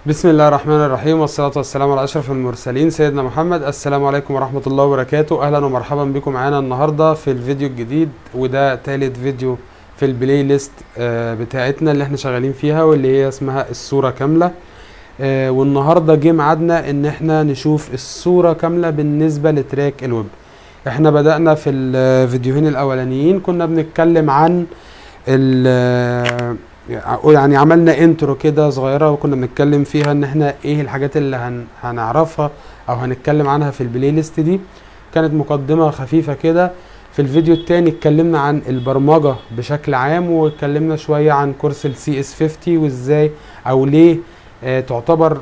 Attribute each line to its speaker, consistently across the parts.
Speaker 1: بسم الله الرحمن الرحيم، والصلاة والسلام على أشرف المرسلين سيدنا محمد. السلام عليكم ورحمة الله وبركاته. أهلا ومرحبا بكم معانا النهاردة في الفيديو الجديد، وده ثالث فيديو في البلاي ليست بتاعتنا اللي احنا شغالين فيها، واللي هي اسمها الصورة كاملة. والنهاردة جه ميعادنا ان احنا نشوف الصورة كاملة بالنسبة لتراك الويب. احنا بدأنا في الفيديوهين الأولانيين كنا بنتكلم عن يعني عملنا انترو كده صغيرة، وكنا بنتكلم فيها ان احنا ايه الحاجات اللي هنعرفها او هنتكلم عنها في البلاي ليست دي. كانت مقدمة خفيفة كده. في الفيديو التاني اتكلمنا عن البرمجة بشكل عام، واتكلمنا شوية عن كورس السي اس 50 وازاي او ليه تعتبر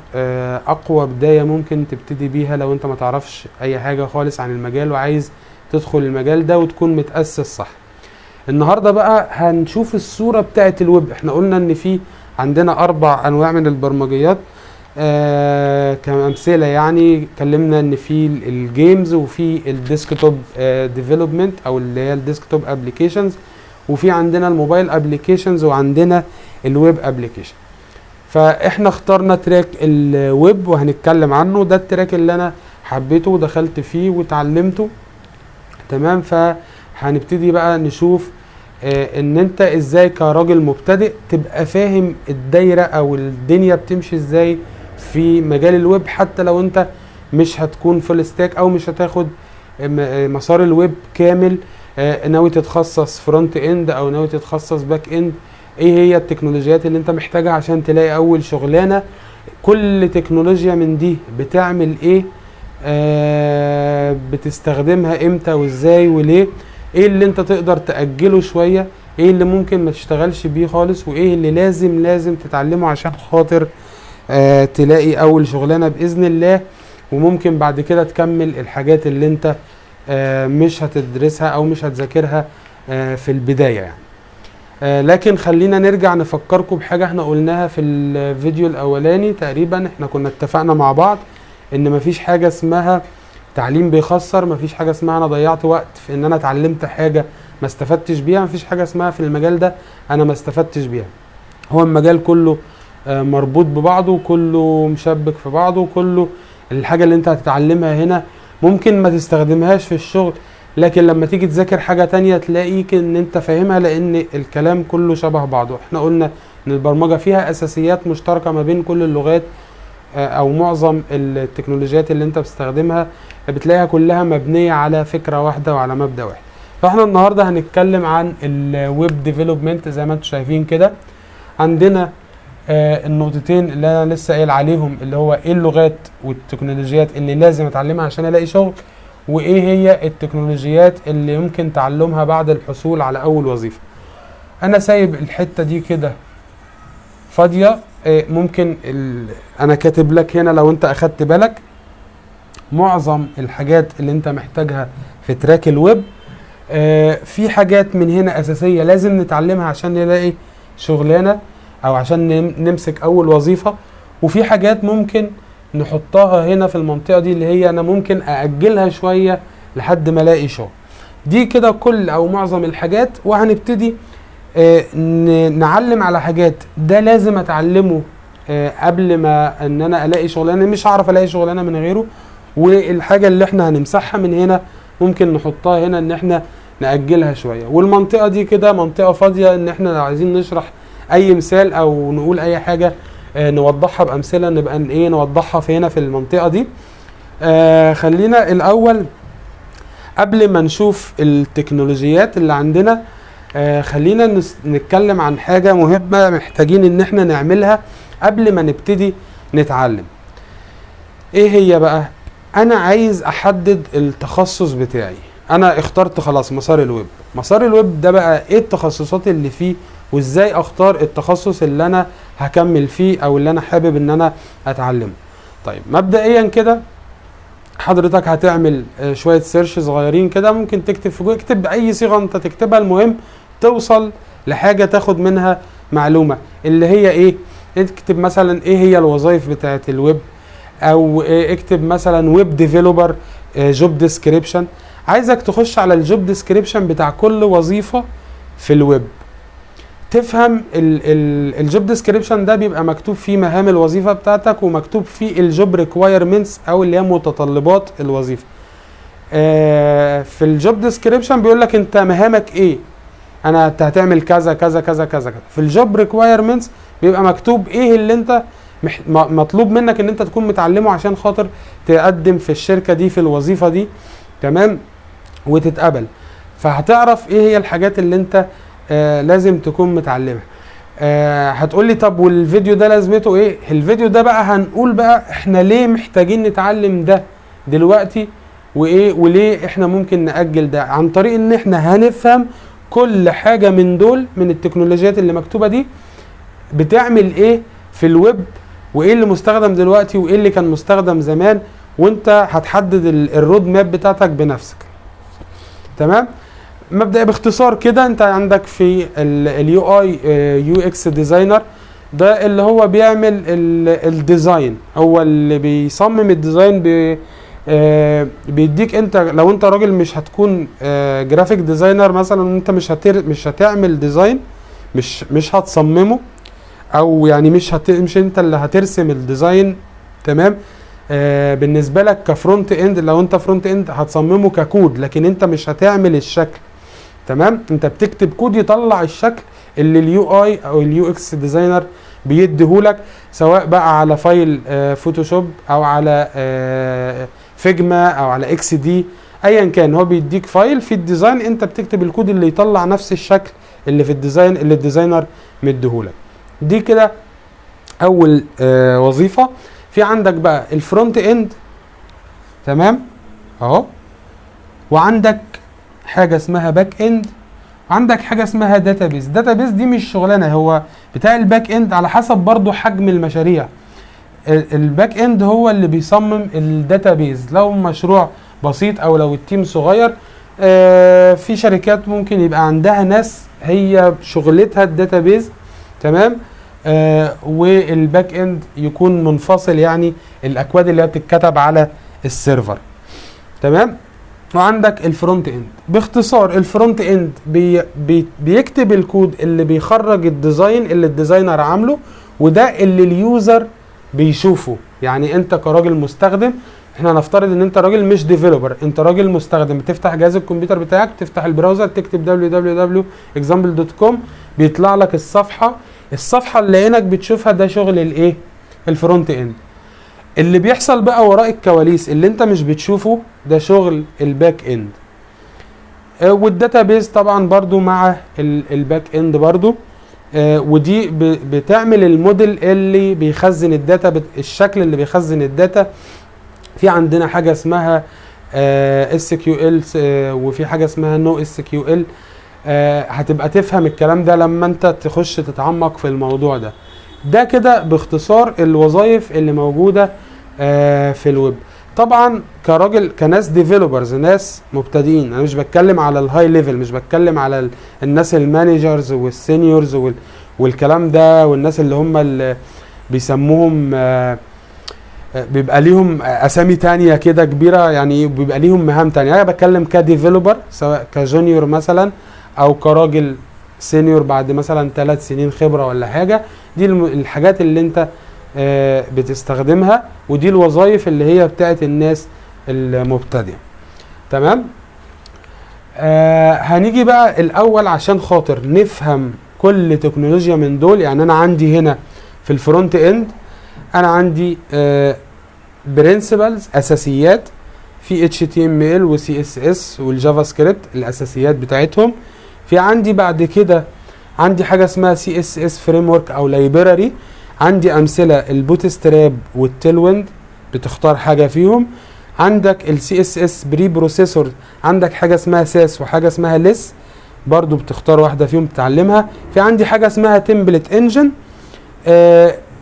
Speaker 1: اقوى بداية ممكن تبتدي بيها لو انت ما تعرفش اي حاجة خالص عن المجال وعايز تدخل المجال ده وتكون متأسس صح. النهاردة بقى هنشوف الصورة بتاعت الويب. احنا قلنا ان في عندنا 4 انواع من البرمجيات كأمثلة. يعني اتكلمنا ان في الجيمز، وفي الديسكتوب ديفلوبمنت او اللي هي الديسكتوب ابليكيشنز، وفي عندنا الموبايل ابليكيشنز، وعندنا الويب ابليكيشن. فاحنا اخترنا تراك الويب وهنتكلم عنه. ده التراك اللي انا حبيته ودخلت فيه وتعلمته. تمام. فهنبتدي بقى نشوف ان انت ازاي كراجل مبتدئ تبقى فاهم الدايرة او الدنيا بتمشي ازاي في مجال الويب، حتى لو انت مش هتكون فول ستاك او مش هتاخد مسار الويب كامل. ناوي تتخصص فرونت اند او ناوي تتخصص باك اند، ايه هي التكنولوجيات اللي انت محتاجها عشان تلاقي اول شغلانة. كل تكنولوجيا من دي بتعمل ايه، بتستخدمها امتى وازاي وليه، ايه اللي انت تقدر تأجله شوية، ايه اللي ممكن ما تشتغلش بيه خالص، وايه اللي لازم تتعلمه عشان خاطر تلاقي اول شغلانة بإذن الله. وممكن بعد كده تكمل الحاجات اللي انت مش هتدرسها او مش هتذاكرها في البداية يعني. لكن خلينا نرجع نفكركم بحاجة احنا قلناها في الفيديو الاولاني تقريبا. احنا كنا اتفقنا مع بعض ان مفيش حاجة اسمها تعليم بيخسر، مفيش حاجة اسمها انا ضيعت وقت في ان انا اتعلمت حاجة ما استفدتش بيها، مفيش حاجة اسمها في المجال ده انا ما استفدتش بيها. هو المجال كله مربوط ببعضه، وكله مشبك في بعضه، وكله الحاجة اللي انت هتتعلمها هنا ممكن ما تستخدمهاش في الشغل، لكن لما تيجي تذاكر حاجة تانية تلاقيك ان انت فاهمها، لان الكلام كله شبه بعضه. احنا قلنا ان البرمجة فيها اساسيات مشتركة ما بين كل اللغات، او معظم التكنولوجيات اللي انت بتستخدمها بتلاقيها كلها مبنية على فكرة واحدة وعلى مبدأ واحد. فاحنا النهاردة هنتكلم عن الويب ديفلوبمنت. زي ما انتم شايفين كده عندنا النقطتين اللي انا لسه قايل عليهم، اللي هو ايه اللغات والتكنولوجيات اللي لازم اتعلمها عشان الاقي شغل، وايه هي التكنولوجيات اللي يمكن تعلمها بعد الحصول على اول وظيفة. انا سايب الحتة دي كده فاضية. ممكن انا كاتب لك هنا لو انت اخدت بالك معظم الحاجات اللي انت محتاجها في تراك الويب. في حاجات من هنا اساسية لازم نتعلمها عشان نلاقي شغلانة او عشان نمسك اول وظيفة، وفي حاجات ممكن نحطها هنا في المنطقة دي اللي هي انا ممكن ااجلها شوية لحد ما الاقي شغل. دي كده كل او معظم الحاجات. وهنبتدي نعلم على حاجات ده لازم اتعلمه قبل ما ان انا الاقي شغلانه، مش هعرف الاقي شغلانه من غيره. والحاجه اللي احنا هنمسحها من هنا ممكن نحطها هنا ان احنا ناجلها شويه. والمنطقه دي كده منطقه فاضيه ان احنا لو عايزين نشرح اي مثال او نقول اي حاجه نوضحها بامثله، نبقى ايه نوضحها في هنا في المنطقه دي. خلينا الاول قبل ما نشوف التكنولوجيات اللي عندنا خلينا نتكلم عن حاجة مهمة محتاجين ان احنا نعملها قبل ما نبتدي نتعلم. ايه هي بقى؟ انا عايز احدد التخصص بتاعي. انا اخترت خلاص مسار الويب. مسار الويب ده بقى ايه التخصصات اللي فيه، وازاي اختار التخصص اللي انا هكمل فيه او اللي انا حابب ان انا اتعلمه. طيب مبدئيا كده حضرتك هتعمل شوية سيرش صغيرين كده. ممكن تكتب في جوجل، اكتب بأي صيغة انت تكتبها، المهم توصل لحاجة تاخد منها معلومة. اللي هي ايه؟ اكتب مثلا ايه هي الوظائف بتاعة الويب، او اكتب مثلا ويب ديفلوبر جوب ديسكريبشن. عايزك تخش على الجوب ديسكريبشن بتاع كل وظيفة في الويب، تفهم الجوب ديسكريبشن ده بيبقى مكتوب فيه مهام الوظيفه بتاعتك، ومكتوب فيه الجوب ريكوايرمنتس او اللي هي متطلبات الوظيفه. في الجوب ديسكريبشن بيقول لك انت مهامك ايه، انت هتعمل كذا كذا كذا كذا كذا. في الجوب ريكوايرمنتس بيبقى مكتوب ايه اللي انت مطلوب منك ان انت تكون متعلمه عشان خاطر تقدم في الشركه دي في الوظيفه دي، تمام، وتتقبل. فهتعرف ايه هي الحاجات اللي انت لازم تكون متعلمها. هتقول لي طب والفيديو ده لازمته ايه؟ الفيديو ده بقى هنقول بقى احنا ليه محتاجين نتعلم ده دلوقتي، وايه وليه احنا ممكن نأجل ده، عن طريق ان احنا هنفهم كل حاجة من دول من التكنولوجيات اللي مكتوبة دي بتعمل ايه في الويب، وايه اللي مستخدم دلوقتي وايه اللي كان مستخدم زمان، وانت هتحدد الرود ماب بتاعتك بنفسك. تمام. مبدئيا باختصار كده، انت عندك في اليو اي يو اكس ديزاينر، ده اللي هو بيعمل الديزاين، هو اللي بيصمم الديزاين، بيديك انت لو انت راجل مش هتكون جرافيك ديزاينر مثلا، انت مش هتعمل ديزاين، مش هتصممه، او يعني مش انت اللي هترسم الديزاين. تمام. بالنسبه لك كفرونت اند، لو انت فرونت اند هتصممه ككود، لكن انت مش هتعمل الشكل. تمام. انت بتكتب كود يطلع الشكل اللي اليو اي او اليو اكس ديزاينر بيديهولك، سواء بقى على فايل فوتوشوب او على فيجما او على اكس دي، ايا كان هو بيديك فايل في الديزاين، انت بتكتب الكود اللي يطلع نفس الشكل اللي في الديزاين اللي الديزاينر مديهولك. دي كده اول وظيفه. في عندك بقى الفرونت اند، تمام اهو، وعندك حاجه اسمها باك اند، وعندك حاجه اسمها داتابيز. داتابيز دي مش شغلانه، هو بتاع الباك اند على حسب برضو حجم المشاريع. الباك اند هو اللي بيصمم الداتابيز لو مشروع بسيط او لو التيم صغير. في شركات ممكن يبقى عندها ناس هي شغلتها الداتابيز، تمام، والباك اند يكون منفصل، يعني الاكواد اللي بتتكتب على السيرفر. تمام. وعندك الفرونت اند. باختصار الفرونت اند بيكتب الكود اللي بيخرج الديزاين اللي الديزاينر عامله، وده اللي اليوزر بيشوفه. يعني انت كراجل مستخدم، احنا نفترض ان انت راجل مش ديفلوبر، انت راجل مستخدم، بتفتح جهاز الكمبيوتر بتاعك، تفتح البراوزر، تكتب www.example.com، بيطلع لك الصفحه اللي عينك بتشوفها، ده شغل الايه؟ الفرونت اند. اللي بيحصل بقى وراء الكواليس اللي انت مش بتشوفه، ده شغل الباك اند. والداتابيز طبعا برضو مع الباك اند برضو، ودي بتعمل الموديل اللي بيخزن الداتا، الشكل اللي بيخزن الداتا. في عندنا حاجه اسمها SQL، وفي حاجه اسمها نو SQL. هتبقى تفهم الكلام ده لما انت تخش تتعمق في الموضوع ده. ده كده باختصار الوظائف اللي موجوده في الويب. طبعا كراجل كناس ديفلوبرز، ناس مبتدئين، انا مش بتكلم على الهاي ليفل، مش بتكلم على الناس المانجرز والسينيورز والكلام ده، والناس اللي هم اللي بيسموهم بيبقى ليهم اسامي تانية كده كبيره، يعني بيبقى ليهم مهام تانية. انا بتكلم كديفلوبر، سواء كجونيور مثلا او كراجل سينيور بعد مثلا 3 سنين خبره ولا حاجه. دي الحاجات اللي انت بتستخدمها، ودي الوظائف اللي هي بتاعت الناس المبتدئه. تمام. هنيجي بقى الاول عشان خاطر نفهم كل تكنولوجيا من دول. يعني انا عندي هنا في الفرونت اند، انا عندي برنسبلز، اساسيات في HTML و CSS والجافا سكريبت، الاساسيات بتاعتهم. في عندي بعد كده عندي حاجه اسمها CSS فريم او لايبراري. عندي امثله البوتستراب والتيلويند، بتختار حاجه فيهم. عندك ال CSS بري بروسيسور، عندك حاجه اسمها ساس وحاجه اسمها ليس، برضو بتختار واحده فيهم تتعلمها. في عندي حاجه اسمها تمبلت انجن،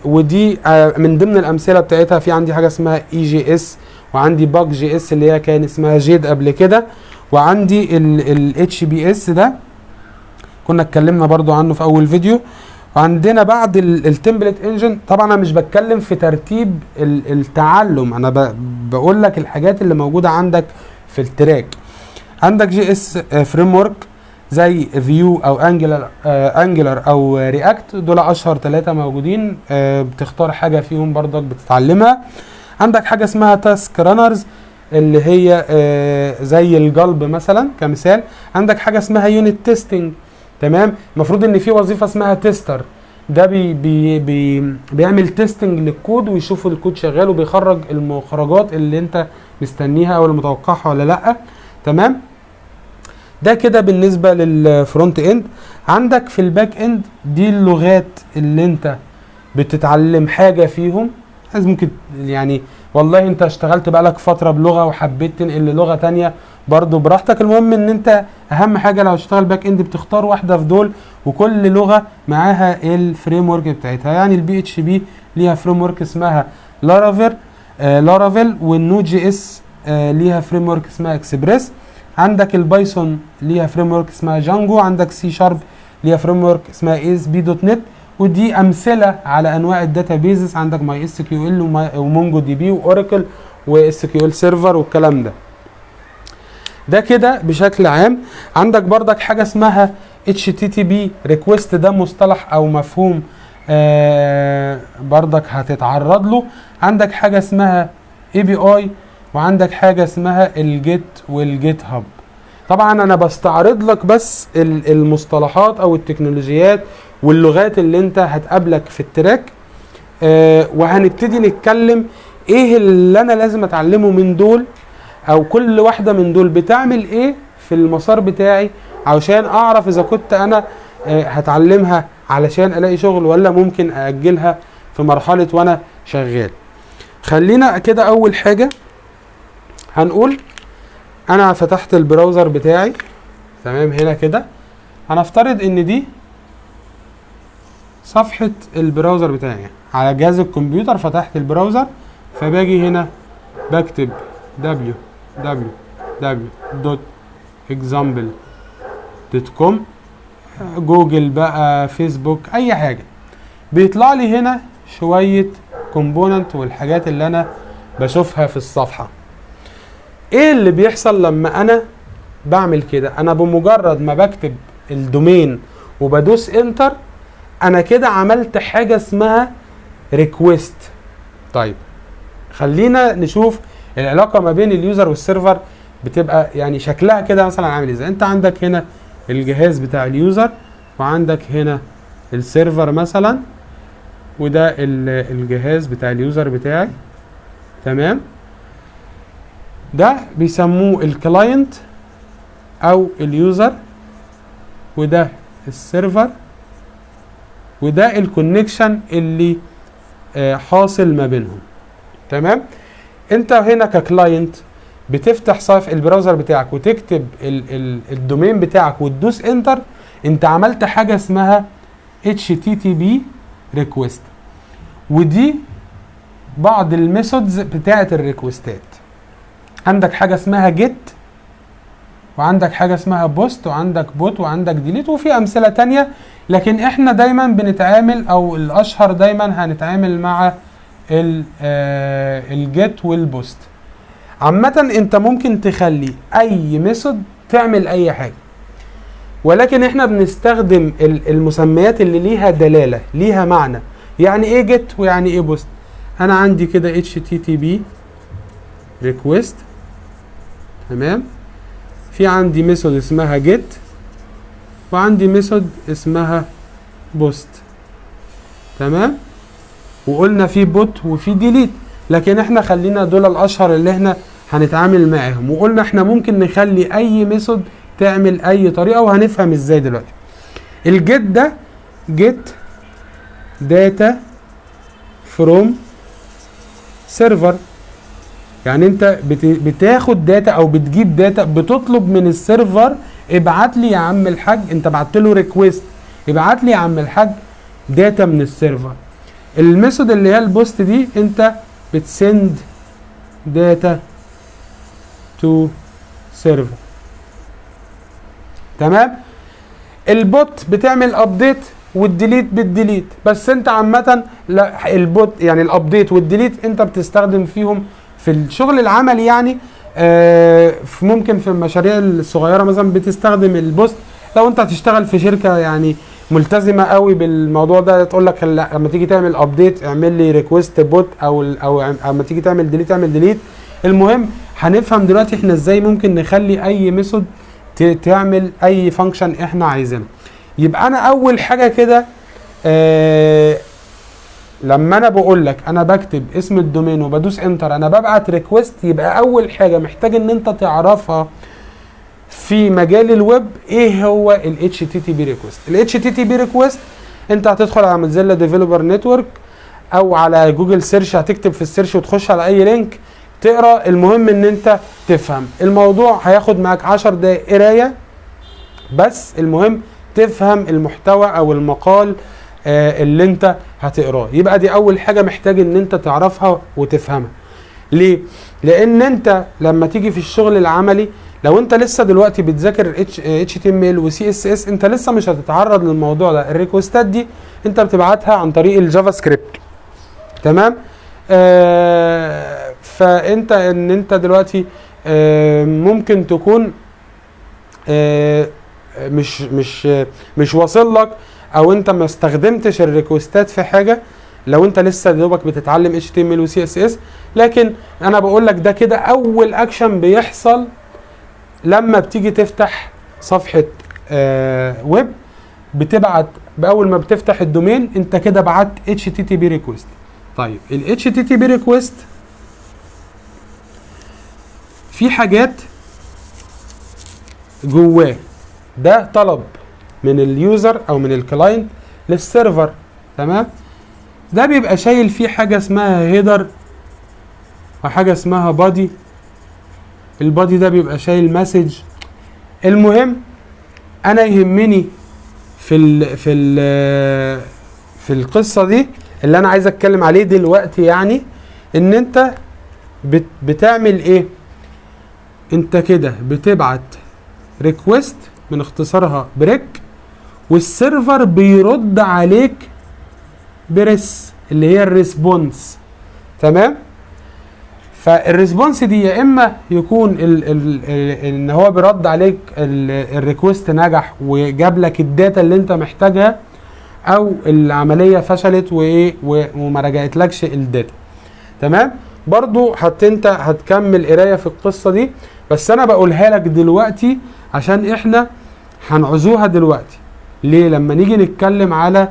Speaker 1: ودي من ضمن الامثله بتاعتها. في عندي حاجه اسمها EJS، وعندي باك جي اس اللي هي كان اسمها جيد قبل كده، وعندي ال HBS ده كنا اتكلمنا برضو عنه في اول فيديو. وعندنا بعد التمبلت انجن، طبعا انا مش بتكلم في ترتيب التعلم، انا بقول لك الحاجات اللي موجوده عندك في التراك. عندك JS فريم ورك زي فيو او انجلر او رياكت. دول اشهر 3 موجودين. بتختار حاجه فيهم برضك بتتعلمها. عندك حاجه اسمها تاسك رانرز اللي هي زي الجلب مثلا كمثال. عندك حاجه اسمها يونت تيستنج. تمام. المفروض ان في وظيفه اسمها تيستر، ده بيعمل تيستنج للكود ويشوف الكود شغال وبيخرج المخرجات اللي انت مستنيها او المتوقعها ولا لا. تمام. ده كده بالنسبه للفرونت اند. عندك في الباك اند دي اللغات اللي انت بتتعلم حاجه فيهم. ممكن يعني والله انت اشتغلت بقالك فتره بلغه وحبيت تنقل للغه تانية برضو براحتك. المهم ان انت اهم حاجه لو تشتغل باك اند بتختار واحده في دول، وكل لغه معاها الفريم ورك بتاعتها. يعني البي اتش بي ليها فريم ورك اسمها لارافيل، والنود جي اس ليها فريم ورك اسمها اكسبريس. عندك البايثون ليها فريم ورك اسمها جانجو. عندك سي شارب ليها فريم ورك اسمها اي اس بي دوت نت. ودي امثله على انواع الداتابيزز. عندك ماي اس كيو ال ومونجو دي بي واوراكل واس كيو ال سيرفر والكلام ده. ده كده بشكل عام. عندك بردك حاجه اسمها اتش تي تي بي ريكويست. ده مصطلح او مفهوم بردك هتتعرض له. عندك حاجه اسمها اي بي اي، وعندك حاجه اسمها الجيت والجيت هاب. طبعا انا بستعرض لك بس المصطلحات او التكنولوجيات واللغات اللي انت هتقابلك في التراك. وهنبتدي نتكلم ايه اللي انا لازم اتعلمه من دول، او كل واحدة من دول بتعمل ايه في المسار بتاعي، عشان اعرف اذا كنت انا هتعلمها علشان الاقي شغل ولا ممكن اجلها في مرحلة وانا شغال. خلينا كده اول حاجة هنقول انا فتحت البراوزر بتاعي. تمام. هنا كده هنفترض ان دي صفحة البراوزر بتاعي على جهاز الكمبيوتر. فتحت البراوزر، فباجي هنا بكتب www.example.com، جوجل بقى، فيسبوك، اي حاجة. بيطلع لي هنا شوية كومبوننت والحاجات اللي انا بشوفها في الصفحة. ايه اللي بيحصل لما انا بعمل كده؟ انا بمجرد ما بكتب الدومين وبدوس انتر، انا كده عملت حاجة اسمها ريكويست. طيب خلينا نشوف العلاقة ما بين اليوزر والسيرفر بتبقى يعني شكلها كده مثلا عامل ازاي. انت عندك هنا الجهاز بتاع اليوزر، وعندك هنا السيرفر مثلا، وده الجهاز بتاع اليوزر بتاعي. تمام. ده بيسموه الكلاينت او اليوزر، وده السيرفر، وده الكونكشن اللي حاصل ما بينهم. تمام. انت هنا ككلاينت بتفتح صفحة البراوزر بتاعك وتكتب الدومين بتاعك وتدوس انتر، انت عملت حاجة اسمها HTTP request. ودي بعض الميثودز بتاعة الريكوستات. عندك حاجة اسمها جيت، وعندك حاجة اسمها بوست، وعندك بوت، وعندك ديليت، وفي امثلة تانية. لكن احنا دايما بنتعامل او الاشهر دايما هنتعامل مع الجيت والبوست. عامة انت ممكن تخلي اي ميثود تعمل اي حاجة، ولكن احنا بنستخدم المسميات اللي ليها دلالة، ليها معنى. يعني ايه جيت ويعني ايه بوست؟ انا عندي كده HTTP request. تمام. في عندي ميثود اسمها جيت، وعندي ميثود اسمها بوست. تمام. وقلنا في بوت وفي ديليت، لكن احنا خلينا دول الاشهر اللي احنا هنتعامل معاهم. وقلنا احنا ممكن نخلي اي ميثود تعمل اي طريقة، وهنفهم ازاي دلوقتي. الجيت ده جيت داتا فروم سيرفر، يعني انت بتاخد داتا او بتجيب داتا، بتطلب من السيرفر ابعت لي يا عم الحاج، انت بعت له ريكويست، ابعت لي يا عم الحاج داتا من السيرفر. الميثود اللي هي البوست دي انت بتسند داتا تو سيرفر. تمام. البوت بتعمل ابديت والديليت بالديليت، بس انت عامه لا، البوت يعني الابديت والديليت انت بتستخدم فيهم في الشغل العملي. يعني ممكن في المشاريع الصغيره مثلا بتستخدم البوست لو انت هتشتغل في شركه يعني ملتزمه قوي بالموضوع ده، تقول لك لما تيجي تعمل ابديت اعمل لي ريكويست بوت، او لما تيجي تعمل ديليت اعمل ديليت. المهم هنفهم دلوقتي احنا ازاي ممكن نخلي اي ميثود تعمل اي فانكشن احنا عايزينها. يبقى انا اول حاجه كده لما انا بقول لك انا بكتب اسم الدومين وبدوس انتر انا ببعت ريكويست، يبقى اول حاجه محتاج ان انت تعرفها في مجال الويب ايه هو ال HTTP ريكويست. ال HTTP ريكويست انت هتدخل على موزيلا ديفلوبر نتورك او على جوجل سيرش، هتكتب في السيرش وتخش على اي لينك تقرا. المهم ان انت تفهم الموضوع، هياخد معاك 10 دقايق قرايه بس، المهم تفهم المحتوى او المقال اللي انت هتقراه. يبقى دي اول حاجه محتاج ان انت تعرفها وتفهمها. ليه؟ لان انت لما تيجي في الشغل العملي، لو انت لسه دلوقتي بتذاكر HTML و CSS انت لسه مش هتتعرض للموضوع ده. الريكوستات دي انت بتبعتها عن طريق الجافا سكريبت، تمام؟ فانت ان انت دلوقتي ممكن تكون مش واصل لك، او انت ما استخدمتش الريكوستات في حاجه لو انت لسه دوبك بتتعلم HTML و CSS. لكن انا بقول لك ده كده اول اكشن بيحصل لما بتيجي تفتح صفحه ويب، بتبعت باول ما بتفتح الدومين انت كده بعت HTTP ريكوست. طيب ال HTTP ريكوست في حاجات جواه، ده طلب من اليوزر او من الكلاينت للسيرفر، تمام؟ ده بيبقى شايل فيه حاجه اسمها هيدر وحاجه اسمها بادي. البادي ده بيبقى شايل مسج. المهم انا يهمني في القصه دي اللي انا عايز اتكلم عليه دلوقتي، يعني ان انت بتعمل ايه. انت كده بتبعت ريكويست من اختصارها بريك، والسيرفر بيرد عليك بريس اللي هي الريسبونس، تمام؟ فالريسبونس دي يا اما يكون ان هو بيرد عليك الريكوست نجح وجاب لك الداتا اللي انت محتاجها، او العمليه فشلت وايه وما رجعتلكش الداتا، تمام؟ برضو انت هتكمل قرايه في القصه دي، بس انا بقولها لك دلوقتي عشان احنا هنعوزوها دلوقتي. ليه؟ لما نيجي نتكلم على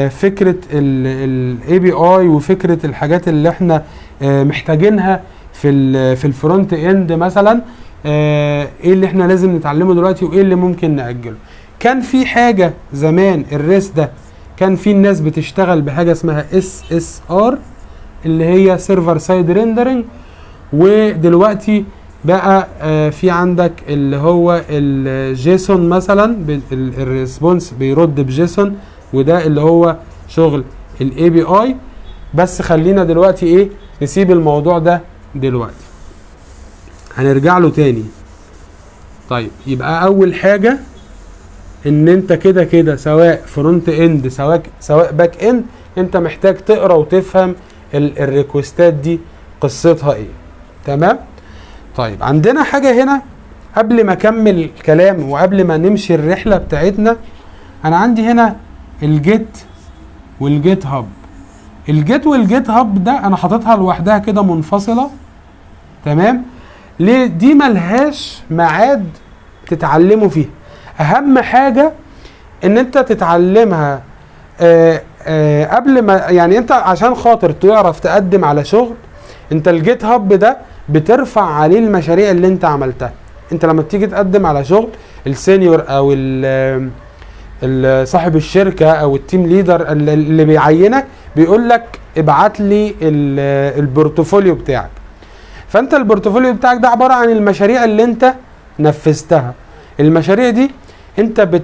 Speaker 1: فكره ال API وفكره الحاجات اللي احنا محتاجينها في الفرونت اند مثلا، ايه اللي احنا لازم نتعلمه دلوقتي وايه اللي ممكن نأجله. كان في حاجه زمان الريس ده كان في الناس بتشتغل بحاجه اسمها SSR اللي هي سيرفر سايد ريندرنج، ودلوقتي بقى في عندك اللي هو الجيسون مثلا، الريسبونس بيرد بجيسون، وده اللي هو شغل الاي بي اي. بس خلينا دلوقتي ايه نسيب الموضوع ده دلوقتي، هنرجع له تاني. طيب يبقى اول حاجه ان انت كده سواء فرونت اند سواء باك اند انت محتاج تقرا وتفهم الريكوستات دي قصتها ايه، تمام؟ طيب عندنا حاجه هنا قبل ما اكمل الكلام وقبل ما نمشي الرحله بتاعتنا، انا عندي هنا الجيت والجيت هاب. الجيت والجيت هاب ده انا حاططها لوحدها كده منفصله، تمام؟ ليه؟ دي ملهاش ميعاد تتعلموا فيها. اهم حاجه ان انت تتعلمها قبل ما، يعني انت عشان خاطر تعرف تقدم على شغل، انت الجيت هاب ده بترفع عليه المشاريع اللي انت عملتها. انت لما بتيجي تقدم على شغل، السينيور او صاحب الشركه او التيم ليدر اللي بيعينك بيقول لك ابعت لي البورتفوليو بتاعك. فانت البورتفوليو بتاعك ده عباره عن المشاريع اللي انت نفذتها. المشاريع دي انت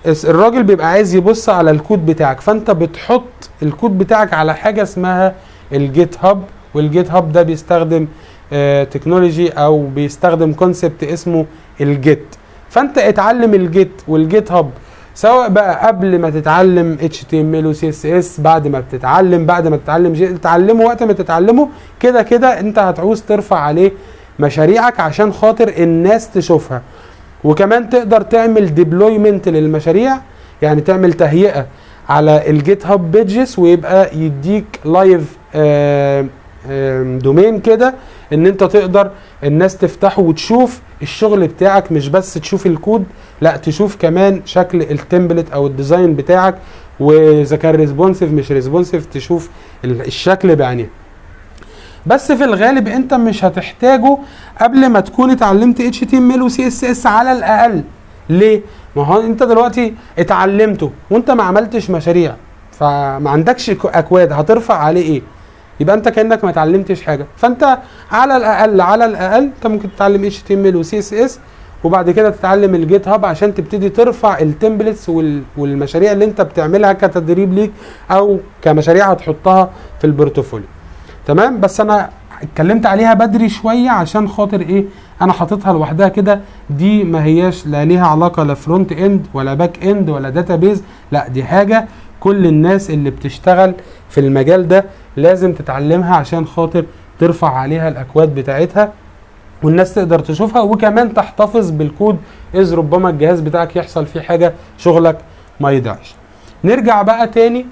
Speaker 1: الراجل بيبقى عايز يبص على الكود بتاعك، فانت بتحط الكود بتاعك على حاجه اسمها الجيت هاب. والجيت هاب ده بيستخدم تكنولوجي او بيستخدم كونسبت اسمه الجيت. فانت اتعلم الجيت والجيت هاب، سواء بقى قبل ما تتعلم HTML و CSS، بعد ما تتعلم تتعلمه. وقت ما تتعلمه كده انت هتعوز ترفع عليه مشاريعك عشان خاطر الناس تشوفها. وكمان تقدر تعمل ديبلويمنت للمشاريع، يعني تعمل تهيئة على الجيت هاب بيجز ويبقى يديك لايف دومين كده ان انت تقدر الناس تفتحه وتشوف الشغل بتاعك، مش بس تشوف الكود، لا تشوف كمان شكل التمبلت او الديزاين بتاعك، واذا كان ريسبونسيف مش ريسبونسيف تشوف الشكل بعينيه. بس في الغالب انت مش هتحتاجه قبل ما تكون اتعلمت HTML و CSS على الاقل. ليه؟ ما هو انت دلوقتي اتعلمته وانت ما عملتش مشاريع، فما عندكش اكواد هترفع عليه ايه؟ يبقى انت كانك ما اتعلمتش حاجه. فانت على الاقل انت ممكن تتعلم HTML و CSS وبعد كده تتعلم الجيت هاب عشان تبتدي ترفع التمبلتس والمشاريع اللي انت بتعملها كتدريب ليك او كمشاريع هتحطها في البورتفوليو. تمام؟ بس انا اتكلمت عليها بدري شويه عشان خاطر ايه؟ انا حاططها لوحدها كده، دي ما هياش لا ليها علاقه لا فرونت اند ولا باك اند ولا داتابيز، لا دي حاجه كل الناس اللي بتشتغل في المجال ده لازم تتعلمها عشان خاطر ترفع عليها الاكواد بتاعتها والناس تقدر تشوفها، وكمان تحتفظ بالكود اذ ربما الجهاز بتاعك يحصل فيه حاجه شغلك ما يضيعش. نرجع بقى تاني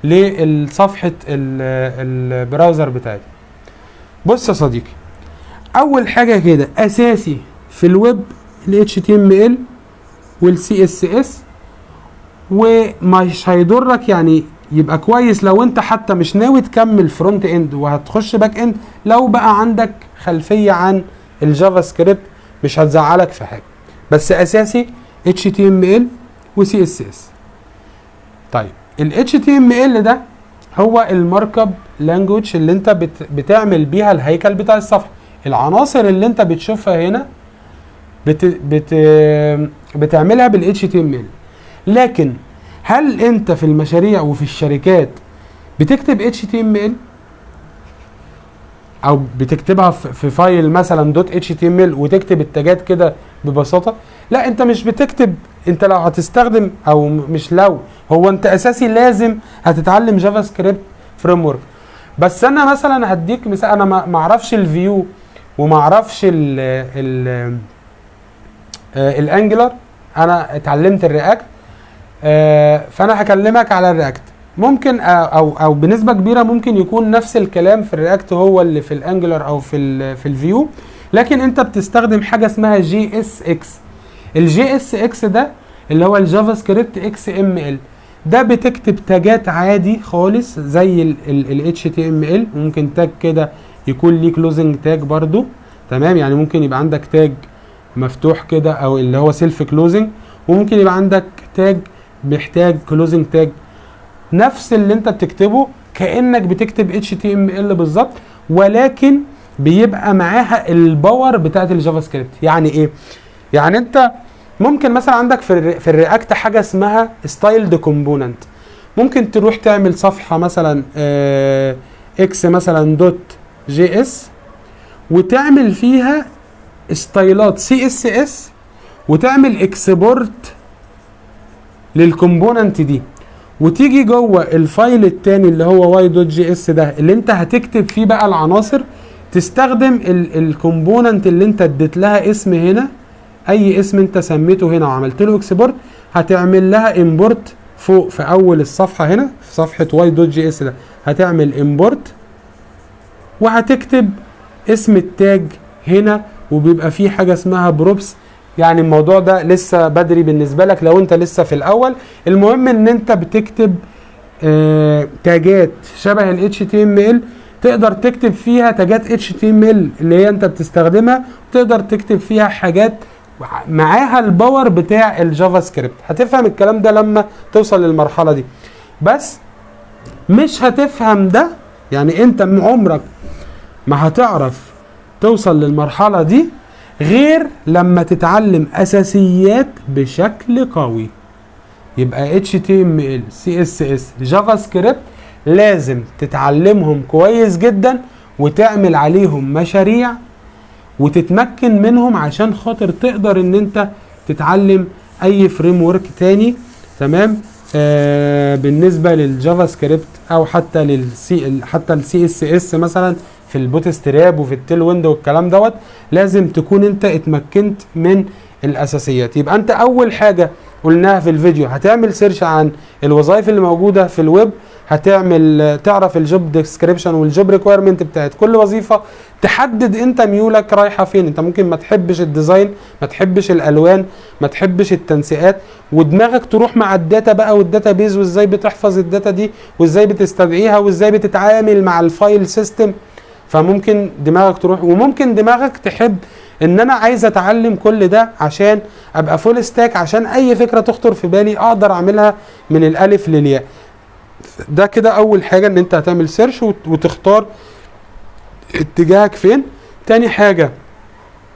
Speaker 1: لصفحه البراوزر بتاعتي. بص يا صديقي، اول حاجه كده اساسي في الويب ال HTML وال CSS، ومش هيضرك يعني يبقى كويس لو انت حتى مش ناوي تكمل فرونت اند وهتخش باك اند، لو بقى عندك خلفيه عن الجافا سكريبت مش هتزعلك في حاجه، بس اساسي HTML و CSS. طيب ال HTML ده هو المارك اب لانجويج اللي انت بتعمل بيها الهيكل بتاع الصفحه. العناصر اللي انت بتشوفها هنا بتعملها بال HTML. لكن هل انت في المشاريع وفي الشركات بتكتب HTML او بتكتبها في فايل مثلا دوت HTML وتكتب التاجات كده ببساطه؟ لا، انت مش بتكتب. انت لو هتستخدم او مش لو، هو انت اساسي لازم هتتعلم جافا سكريبت فريم ورك. بس انا مثلا هديك مثال، انا ما اعرفش الفيو وما اعرفش الانجلر، انا اتعلمت الرياكت، فانا هكلمك على الرياكت. ممكن او بنسبه كبيره ممكن يكون نفس الكلام في الرياكت هو اللي في الانجلر او في الفيو، لكن انت بتستخدم حاجه اسمها JSX. الJSX ده اللي هو الجافا سكريبت XML، ده بتكتب تاجات عادي خالص زي ال HTML. ممكن تاج كده يكون ليه كلوزنج تاج برضو، تمام؟ يعني ممكن يبقى عندك تاج مفتوح كده او اللي هو سيلف كلوزنج، وممكن يبقى عندك تاج محتاج كلوزنج تاج. نفس اللي انت بتكتبه كأنك بتكتب HTML بالظبط، ولكن بيبقى معاها الباور بتاعت الجافا سكريبت. يعني ايه؟ يعني انت ممكن مثلا عندك في الرياكت حاجه اسمها ستايلد كومبوننت. ممكن تروح تعمل صفحه مثلا اكس مثلا دوت جي اس وتعمل فيها ستايلات CSS وتعمل اكسبورت للكومبوننت دي، وتيجي جوه الفايل التاني اللي هو y.js ده اللي انت هتكتب فيه بقى العناصر، تستخدم الكومبوننت اللي انت اديت لها اسم هنا، اي اسم انت سميته هنا وعملت له اكسبورت، هتعمل لها امبورت فوق في اول الصفحه هنا في صفحه y.js ده، هتعمل امبورت وهتكتب اسم التاج هنا، وبيبقى فيه حاجه اسمها بروبس. يعني الموضوع ده لسه بدري بالنسبه لك لو انت لسه في الاول. المهم ان انت بتكتب تاجات شبه ال HTML، تقدر تكتب فيها تاجات HTML اللي هي انت بتستخدمها، وتقدر تكتب فيها حاجات معاها الباور بتاع الجافا سكريبت. هتفهم الكلام ده لما توصل للمرحله دي، بس مش هتفهم ده، يعني انت من عمرك ما هتعرف توصل للمرحله دي غير لما تتعلم اساسيات بشكل قوي. يبقى HTML CSS جافا سكريبت لازم تتعلمهم كويس جدا وتعمل عليهم مشاريع وتتمكن منهم عشان خاطر تقدر ان انت تتعلم اي فريم ورك تاني. تمام؟ بالنسبه للجافا سكريبت او حتى حتى السي اس اس مثلا في البوت ستراب وفي التيل ويند والكلام دوت، لازم تكون انت اتمكنت من الاساسيات. يبقى انت اول حاجه قلناها في الفيديو هتعمل سيرش عن الوظائف اللي موجوده في الويب، هتعمل تعرف الجوب ديسكريبشن والجوب ريكويرمنت بتاعت كل وظيفه، تحدد انت ميولك رايحه فين. انت ممكن ما تحبش الديزاين، ما تحبش الالوان، ما تحبش التنسيقات، ودماغك تروح مع الداتا بقى والداتا بيز، وازاي بتحفظ الداتا دي، وازاي بتستدعيها، وازاي بتتعامل مع الفايل سيستم. فممكن دماغك تروح، وممكن دماغك تحب ان انا عايز اتعلم كل ده عشان ابقى فول ستاك، عشان اي فكره تخطر في بالي اقدر اعملها من الالف للياء. ده كده اول حاجه، ان انت هتعمل سيرش وتختار اتجاهك فين. تاني حاجه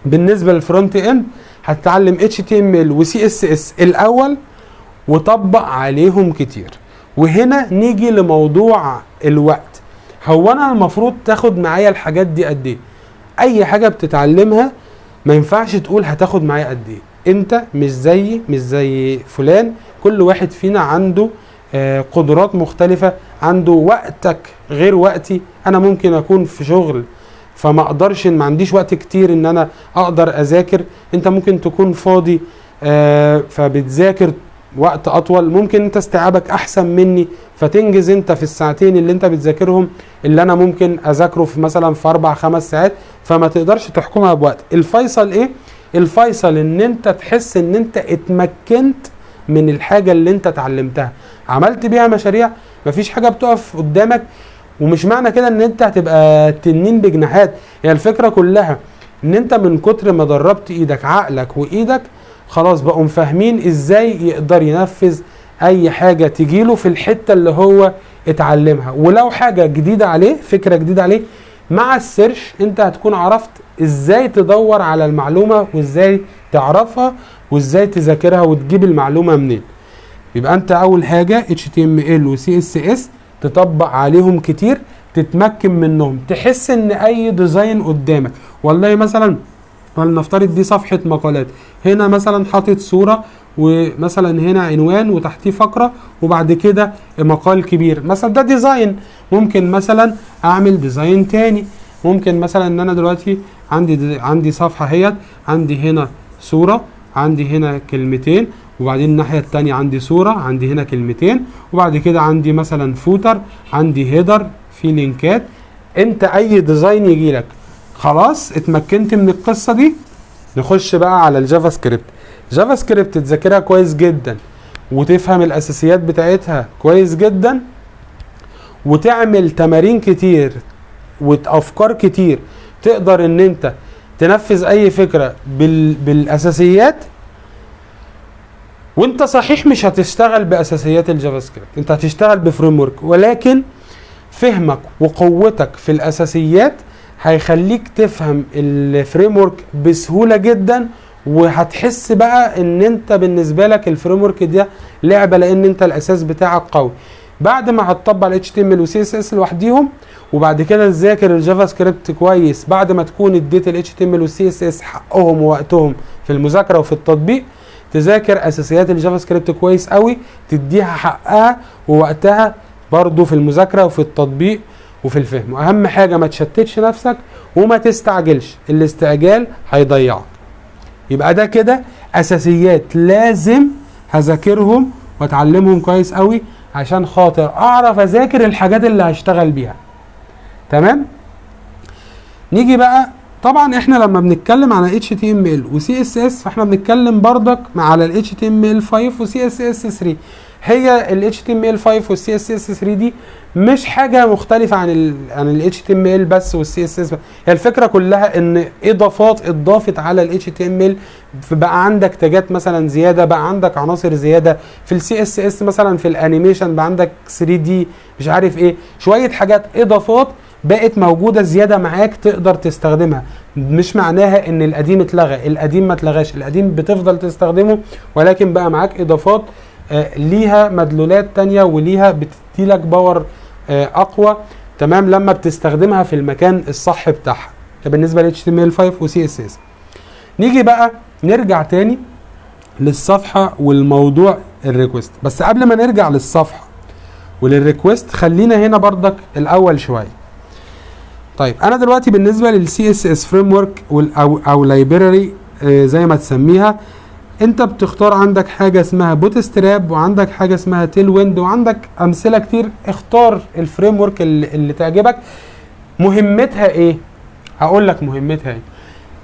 Speaker 1: بالنسبه للفرونت اند هتتعلم HTML و CSS الاول وطبق عليهم كتير. وهنا نيجي لموضوع الوقت. هو انا المفروض تاخد معايا الحاجات دي قد ايه؟ اي حاجه بتتعلمها ما ينفعش تقول هتاخد معايا قد ايه. انت مش زي فلان، كل واحد فينا عنده قدرات مختلفة، عنده وقتك غير وقتي. انا ممكن اكون في شغل فما اقدرش، ما عنديش وقت كتير ان انا اقدر اذاكر. انت ممكن تكون فاضي فبتذاكر وقت اطول. ممكن انت استيعابك احسن مني فتنجز انت في الساعتين اللي انت بتذاكرهم اللي انا ممكن اذاكره في مثلا في 4-5 ساعات، فما تقدرش تحكمها بوقت. الفيصل ايه؟ الفيصل ان انت تحس ان انت اتمكنت من الحاجة اللي انت اتعلمتها، عملت بيها مشاريع، مفيش حاجة بتقف قدامك. ومش معنى كده ان انت هتبقى تنين بجناحات، هي الفكرة كلها ان انت من كتر ما دربت ايدك، عقلك وايدك خلاص بقوا فاهمين ازاي يقدر ينفذ اي حاجة تجيله في الحتة اللي هو اتعلمها. ولو حاجة جديدة عليه، فكرة جديدة عليه، مع السيرش انت هتكون عرفت ازاي تدور على المعلومة وازاي تعرفها وازاي تذاكرها وتجيب المعلومة منين. يبقى انت اول حاجة HTML و CSS تطبق عليهم كتير، تتمكن منهم، تحس ان اي ديزاين قدامك، والله مثلا ولنفترض دي صفحة مقالات، هنا مثلا حاطط صورة ومثلا هنا عنوان وتحتيه فقرة وبعد كده مقال كبير، مثلا ده ديزاين. ممكن مثلا اعمل ديزاين تاني، ممكن مثلا ان انا دلوقتي عندي صفحة هي، عندي هنا صورة، عندي هنا كلمتين، وبعدين الناحية التانية عندي صورة، عندي هنا كلمتين، وبعد كده عندي مثلا فوتر، عندي هيدر، في لينكات. انت اي ديزاين يجيلك خلاص اتمكنت من القصة دي. نخش بقى على الجافا سكريبت. جافا سكريبت تذاكرها كويس جدا وتفهم الاساسيات بتاعتها كويس جدا، وتعمل تمارين كتير وافكار كتير، تقدر ان انت تنفذ اي فكرة بالاساسيات. وانت صحيح مش هتشتغل باساسيات الجافا سكريبت، انت هتشتغل بفريم ورك، ولكن فهمك وقوتك في الاساسيات هيخليك تفهم الفريم ورك بسهولة جدا. وهتحس بقى ان انت بالنسبة لك الفريم ورك ده لعبة، لان انت الاساس بتاعك قوي. بعد ما هتطبق ال HTML و CSS لوحديهم، وبعد كده تذاكر الجافا سكريبت كويس، بعد ما تكون اديت ال HTML و CSS حقهم ووقتهم في المذاكرة وفي التطبيق، تذاكر اساسيات الجافا سكريبت كويس قوي، تديها حقها ووقتها برضو في المذاكرة وفي التطبيق وفي الفهم. واهم حاجة ما تشتتش نفسك وما تستعجلش، الاستعجال هيضيعك. يبقى ده كده اساسيات لازم هذاكرهم واتعلمهم كويس قوي عشان خاطر اعرف اذاكر الحاجات اللي هشتغل بيها. تمام؟ نيجي بقى، طبعا احنا لما بنتكلم على HTML و CSS فاحنا بنتكلم برضك على ال HTML5 و CSS3. هي ال HTML5 وال CSS3 دي مش حاجة مختلفة عن ال HTML بس وال CSS بس. هي الفكرة كلها ان اضافات اضافت على ال HTML، فبقى عندك تاجات مثلا زيادة، بقى عندك عناصر زيادة في ال CSS، مثلا في الانيميشن بقى عندك 3D مش عارف ايه، شوية حاجات اضافات بقت موجودة زيادة معاك تقدر تستخدمها. مش معناها ان القديم اتلغى، القديم ما اتلغاش، القديم بتفضل تستخدمه، ولكن بقى معاك اضافات ليها مدلولات تانية وليها بتديلك باور اقوى، تمام، لما بتستخدمها في المكان الصح بتاعها. ده بالنسبة ل HTML5 و CSS. نيجي بقى نرجع تاني للصفحة والموضوع الريكوست. بس قبل ما نرجع للصفحة وللريكوست خلينا هنا برضك الاول شوية. طيب انا دلوقتي بالنسبة لل CSS framework او library زي ما تسميها. انت بتختار عندك حاجه اسمها بوت ستراب، وعندك حاجه اسمها تيل ويند، وعندك امثله كتير. اختار الفريم ورك اللي تعجبك. مهمتها ايه؟ هقول لك مهمتها ايه.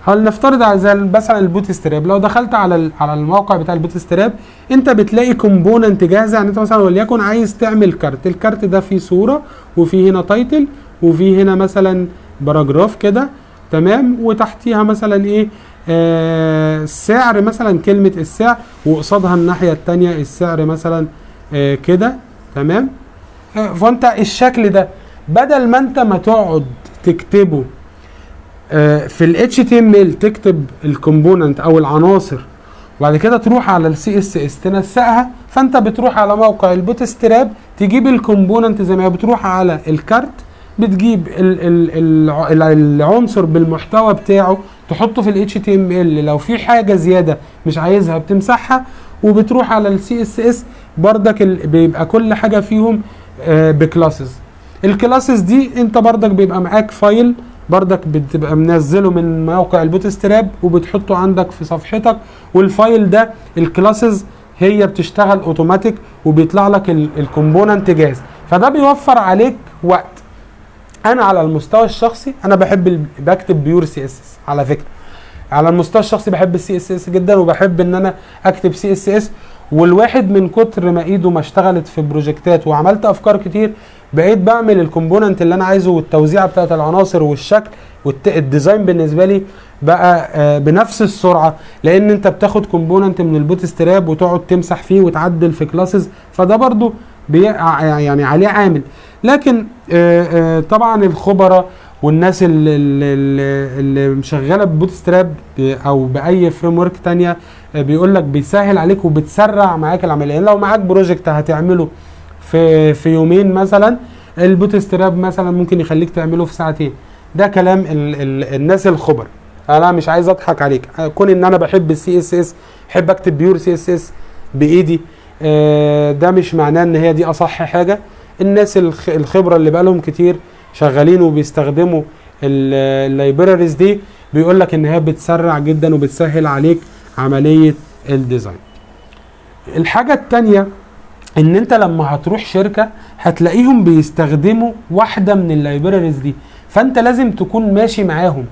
Speaker 1: هل نفترض على زي مثلا البوت ستراب، لو دخلت على الموقع بتاع البوت ستراب انت بتلاقي كومبوننت جاهزه. يعني انت مثلا وليكن عايز تعمل كارت، الكارت ده فيه صوره وفيه هنا تايتل وفيه هنا مثلا باراجراف كده، تمام، وتحتيها مثلا ايه، السعر مثلا، كلمه السعر، وقصادها الناحيه الثانيه السعر مثلا كده، تمام. فانت الشكل ده بدل ما انت ما تقعد تكتبه في ال HTML، تكتب الكومبوننت او العناصر وبعد كده تروح على ال CSS تنسقها، فانت بتروح على موقع البوت ستراب تجيب الكومبوننت زي ما بتروح على الكارت، بتجيب العنصر بالمحتوى بتاعه تحطه في ال HTML، لو في حاجة زيادة مش عايزها بتمسحها، وبتروح على ال CSS بردك بيبقى كل حاجة فيهم بكلاسز. الكلاسز دي انت بردك بيبقى معاك فايل بردك بتبقى منزله من موقع البوت ستراب وبتحطه عندك في صفحتك، والفايل ده الكلاسز هي بتشتغل اوتوماتيك وبيطلع لك الكومبوننت جاهز، فده بيوفر عليك وقت. انا على المستوى الشخصي انا بكتب بيور CSS. على فكره على المستوى الشخصي بحب CSS جدا، وبحب ان انا اكتب CSS، والواحد من كتر ما ايده ما اشتغلت في بروجكتات وعملت افكار كتير بقيت بعمل الكومبوننت اللي انا عايزه والتوزيعه بتاعت العناصر والشكل والديزاين بالنسبه لي بقى بنفس السرعه، لان انت بتاخد كومبوننت من البوت ستراب وتقعد تمسح فيه وتعدل في كلاسز، فده برضو يعني عليه عامل. لكن طبعا الخبراء والناس اللي مشغله ببوت ستراب او باي فريم ورك ثانيه بيقول لك بيسهل عليك وبتسرع معاك العمليه. يعني لو معاك بروجكت هتعمله في يومين مثلا، البوت ستراب مثلا ممكن يخليك تعمله في ساعتين. ده كلام الناس الخبراء، انا مش عايز اضحك عليك. كون ان انا بحب السي اس اس، بحب اكتب بيور سي اس اس بايدي، ده مش معناه ان هي دي اصح حاجه. الناس الخبره اللي بقالهم كتير شغالين وبيستخدموا اللايبراريز دي بيقول لك ان هي بتسرع جدا وبتسهل عليك عمليه الديزاين. الحاجه الثانيه ان انت لما هتروح شركه هتلاقيهم بيستخدموا واحده من اللايبراريز دي، فانت لازم تكون ماشي معاهم.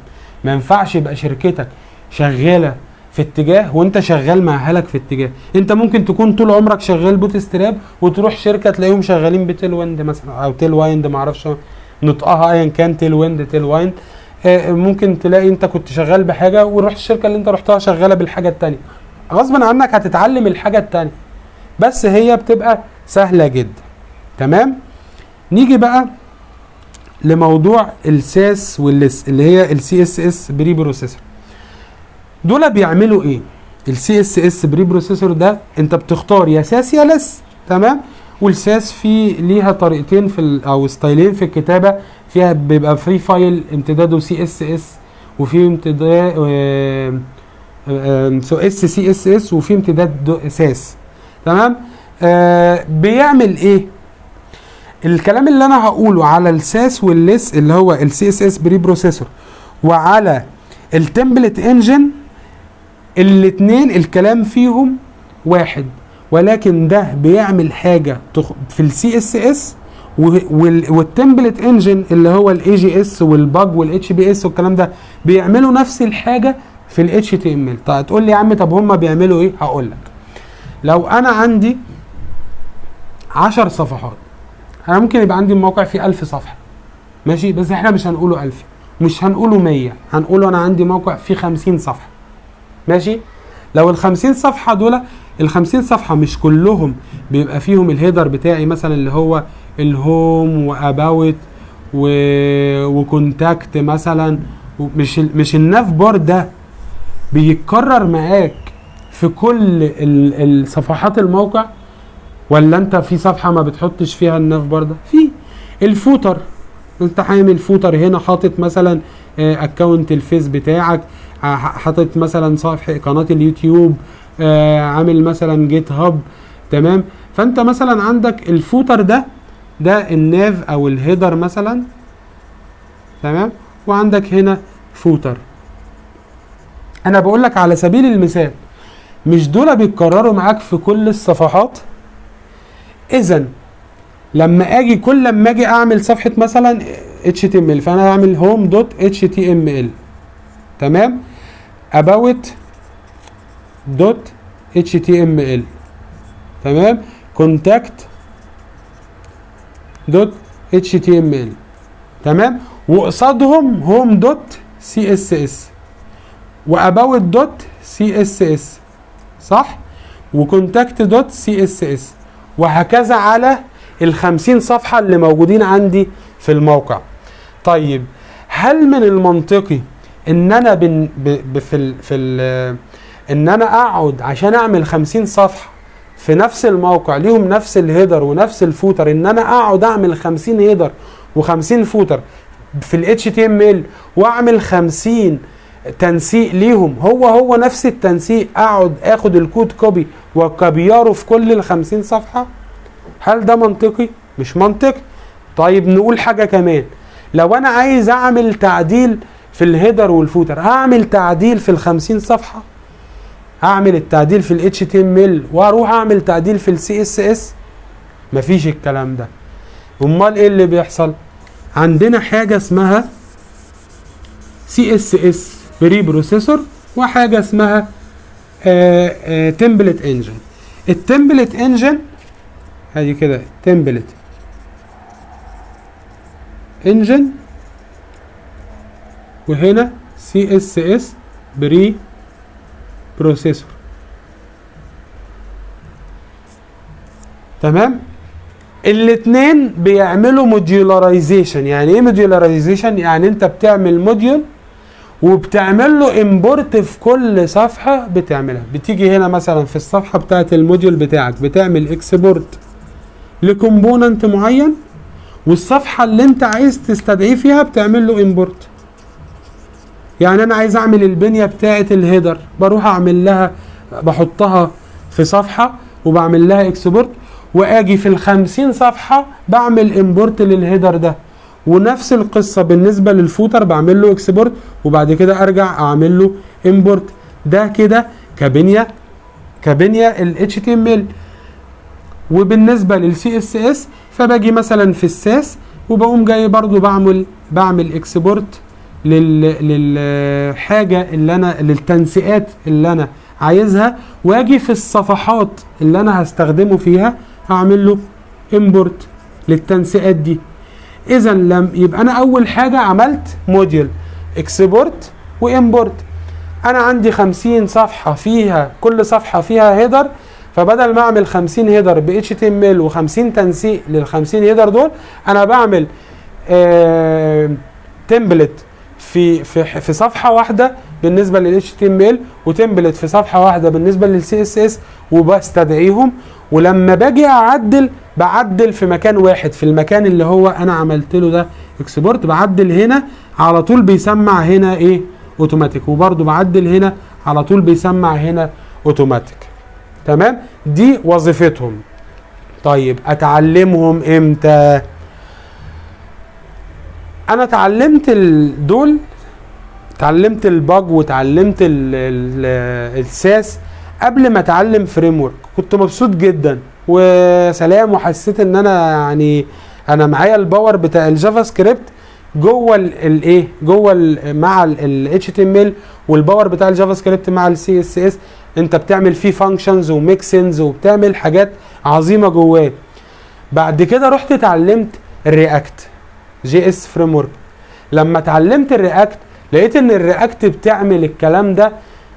Speaker 1: ما ينفعش يبقى شركتك شغاله في اتجاه وانت شغال مع حالك في اتجاه. انت ممكن تكون طول عمرك شغال بوت ستراب وتروح شركه تلاقيهم شغالين بتيل ويند مثلا او تيل وايند، ما اعرفش نطقها ايا كان، تيل ويند تيل وايند. ممكن تلاقي انت كنت شغال بحاجه ورحت الشركه اللي انت رحتها شغاله بالحاجه الثانيه، غصبا عنك هتتعلم الحاجه الثانيه، بس هي بتبقى سهله جدا. تمام. نيجي بقى لموضوع الساس واللس اللي هي السي اس اس بري بروسيسور. دول بيعملوا ايه؟ السي اس اس بري بروسيسور ده انت بتختار يا ساس يا لس، تمام. والساس فيه ليها طريقتين او ستايلين في الكتابه، فيها بيبقى فري فايل امتداده سي اس اس، وفي امتداد اس سي اس اس، وفي امتداد ساس، تمام. بيعمل ايه؟ الكلام اللي انا هقوله على الساس والليس اللي هو السي اس اس بري بروسيسور وعلى التمبلت انجن، الاتنين الكلام فيهم واحد، ولكن ده بيعمل حاجه في السي اس اس، والتمبلت انجن اللي هو الاي جي اس والباج والاتش بي اس والكلام ده بيعملوا نفس الحاجه في الاتش تي ام ال. طيب تقول لي يا عم طب هم بيعملوا ايه؟ هقول لك. لو انا عندي 10 صفحات، انا ممكن يبقى عندي الموقع فيه 1000 صفحه، ماشي، بس احنا مش هنقوله 1000، مش هنقوله 100، هنقوله انا عندي موقع فيه 50 صفحه، ماشي. لو ال50 صفحه دول، ال50 صفحه مش كلهم بيبقى فيهم الهيدر بتاعي مثلا اللي هو الهوم واباوت وكونتاكت مثلا، مش الناف بار ده بيتكرر معاك في كل الصفحات الموقع، ولا انت في صفحه ما بتحطش فيها الناف بار ده؟ في الفوتر، انت حامل فوتر هنا حاطط مثلا اكونت الفيس بتاعك، حاطط مثلا صفحه قناه اليوتيوب، عامل مثلا جيت هاب، تمام. فانت مثلا عندك الفوتر ده الناف او الهيدر مثلا، تمام، وعندك هنا فوتر انا بقول لك على سبيل المثال، مش دول بيتكرروا معاك في كل الصفحات؟ اذا لما اجي كل لما اجي اعمل صفحه مثلا HTML، فانا هعمل home.html، تمام، about.html، تمام، contact.html، تمام، وقصادهم home.css وabout.css، صح، وcontact.css، وهكذا على ال50 صفحة اللي موجودين عندي في الموقع. طيب هل من المنطقي ان انا ان انا اقعد عشان اعمل 50 صفحة في نفس الموقع ليهم نفس الهيدر ونفس الفوتر، ان انا اقعد اعمل 50 هيدر و50 فوتر في ال HTML واعمل 50 تنسيق ليهم هو نفس التنسيق، اقعد اخد الكود كوبي وكبياره في كل ال50 صفحة؟ هل ده منطقي؟ مش منطقي. طيب نقول حاجة كمان، لو انا عايز اعمل تعديل في الهيدر والفوتر، هعمل تعديل في ال50 صفحة؟ هعمل التعديل في ال HTML واروح اعمل تعديل في ال CSS؟ مفيش الكلام ده. امال ايه اللي بيحصل؟ عندنا حاجة اسمها CSS Preprocessor وحاجة اسمها Template Engine. التمبلت انجن هذه كده تمبلت انجن، وهنا CSS Preprocessor، تمام. الاتنين بيعملوا موديولاريزيشن. يعني ايه موديولاريزيشن؟ يعني انت بتعمل موديول وبتعمل له امبورت في كل صفحة بتعملها. بتيجي هنا مثلا في الصفحة بتاعة الموديول بتاعك بتعمل اكسبورت لكومبوننت معين، والصفحة اللي انت عايز تستدعيه فيها بتعمل له امبورت. يعني انا عايز اعمل البنية بتاعة الهيدر، بروح اعمل لها بحطها في صفحة وبعمل لها اكسبورت، واجي في ال50 صفحة بعمل امبورت للهيدر ده. ونفس القصة بالنسبة للفوتر، بعمل له اكسبورت وبعد كده ارجع اعمل له امبورت. ده كده كبنية ال HTML. وبالنسبة لل CSS فباجي مثلا في الساس وبقوم جاي برضو بعمل اكسبورت للحاجة اللي انا للتنسيقات اللي انا عايزها، واجي في الصفحات اللي انا هستخدمه فيها هعمل له امبورت للتنسيقات دي. اذا يبقى انا اول حاجة عملت موديول اكسبورت وامبورت. انا عندي 50 صفحة فيها كل صفحة فيها هيدر، فبدل ما اعمل 50 هيدر ب HTML و50 تنسيق لل50 هيدر دول، انا بعمل تمبلت في صفحة واحدة بالنسبة لل HTML، وتمبلت في صفحة واحدة بالنسبة لل CSS، وبستدعيهم. ولما باجي بعدل في مكان واحد، في المكان اللي هو انا عملت له ده اكسبورت، بعدل هنا على طول بيسمع هنا ايه اوتوماتيك، وبرضو بعدل هنا على طول بيسمع هنا اوتوماتيك، تمام. دي وظيفتهم. طيب اتعلمهم امتى؟ انا اتعلمت دول، اتعلمت الباج واتعلمت الساس قبل ما اتعلم فريم ورك. كنت مبسوط جدا وسلام، وحسيت ان انا يعني انا معايا الباور بتاع الجافا سكريبت جوه الايه جوه مع ال HTML، والباور بتاع الجافا سكريبت مع ال CSS. انت بتعمل فيه فانكشنز وميكسنز وبتعمل حاجات عظيمه جواه. بعد كده رحت اتعلمت الرياكت JS فريم ورك. لما اتعلمت الرياكت لقيت ان الرياكت بتعمل الكلام ده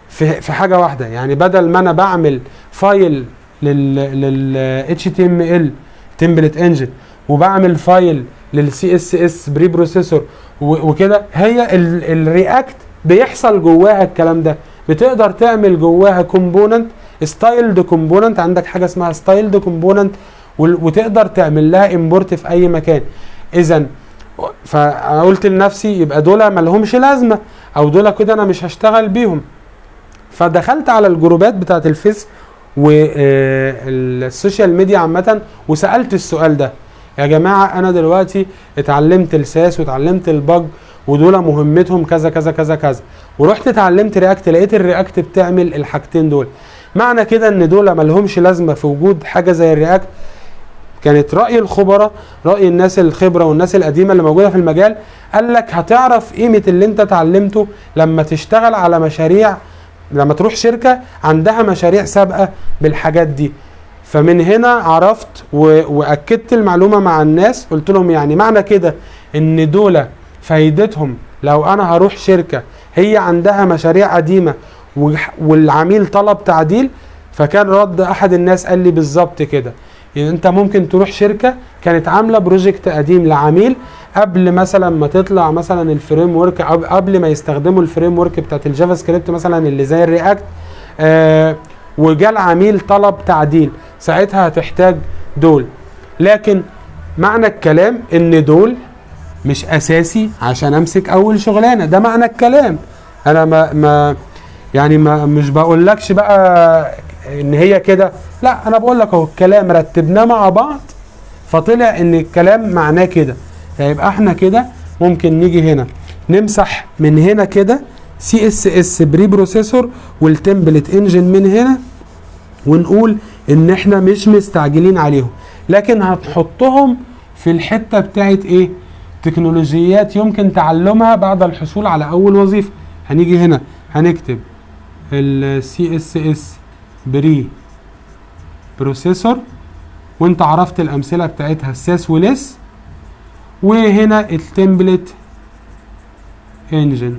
Speaker 1: في حاجه واحده. يعني بدل ما انا بعمل فايل لل HTML تمبلت انجن وبعمل فايل لل CSS بري بروسيسور وكده، هي الرياكت بيحصل جواها الكلام ده. بتقدر تعمل جواها كومبوننت ستايلد كومبوننت، عندك حاجه اسمها ستايلد كومبوننت، وتقدر تعمل لها امبورت في اي مكان. اذا فانا قلت لنفسي يبقى دول ما لهمش لازمه، او دول كده انا مش هشتغل بيهم. فدخلت على الجروبات بتاعت الفيس والسوشيال ميديا عامه وسالت السؤال ده: يا جماعه انا دلوقتي اتعلمت الساس واتعلمت الباج ودول مهمتهم كذا كذا كذا كذا، ورحت اتعلمت رياكت لقيت الرياكت بتعمل الحاجتين دول. معنى كده ان دول ما لهمش لازمه في وجود حاجه زي الرياكت. كانت رأي الخبراء، رأي الناس الخبرة والناس القديمة اللي موجودة في المجال، قال لك هتعرف قيمة اللي انت اتعلمته لما تشتغل على مشاريع، لما تروح شركة عندها مشاريع سابقة بالحاجات دي. فمن هنا عرفت وأكدت المعلومة مع الناس، قلت لهم يعني معنى كده ان دول فايدتهم لو انا هروح شركة هي عندها مشاريع قديمة والعميل طلب تعديل. فكان رد احد الناس قال لي بالظبط كده، يعني انت ممكن تروح شركة كانت عاملة بروجكت قديم لعميل قبل مثلا ما تطلع مثلا الفريم ورك، قبل ما يستخدموا الفريم ورك بتاعت الجافا سكريبت مثلا اللي زي الرياكت، وجا العميل طلب تعديل، ساعتها هتحتاج دول. لكن معنى الكلام ان دول مش اساسي عشان امسك اول شغلانة، ده معنى الكلام. انا ما مش بقولكش بقى ان هي كده، لا انا بقول لك اهو الكلام رتبناه مع بعض فطلع ان الكلام معناه كده. فيبقى احنا كده ممكن نيجي هنا نمسح من هنا كده CSS بري بروسيسور والتمبلت انجن من هنا، ونقول ان احنا مش مستعجلين عليهم، لكن هنحطهم في الحته بتاعت ايه؟ تكنولوجيات يمكن تعلمها بعد الحصول على اول وظيفه. هنيجي هنا هنكتب ال CSS بري بروسيسور، وانت عرفت الامثله بتاعتها الساس وليس، وهنا التمبلت انجن.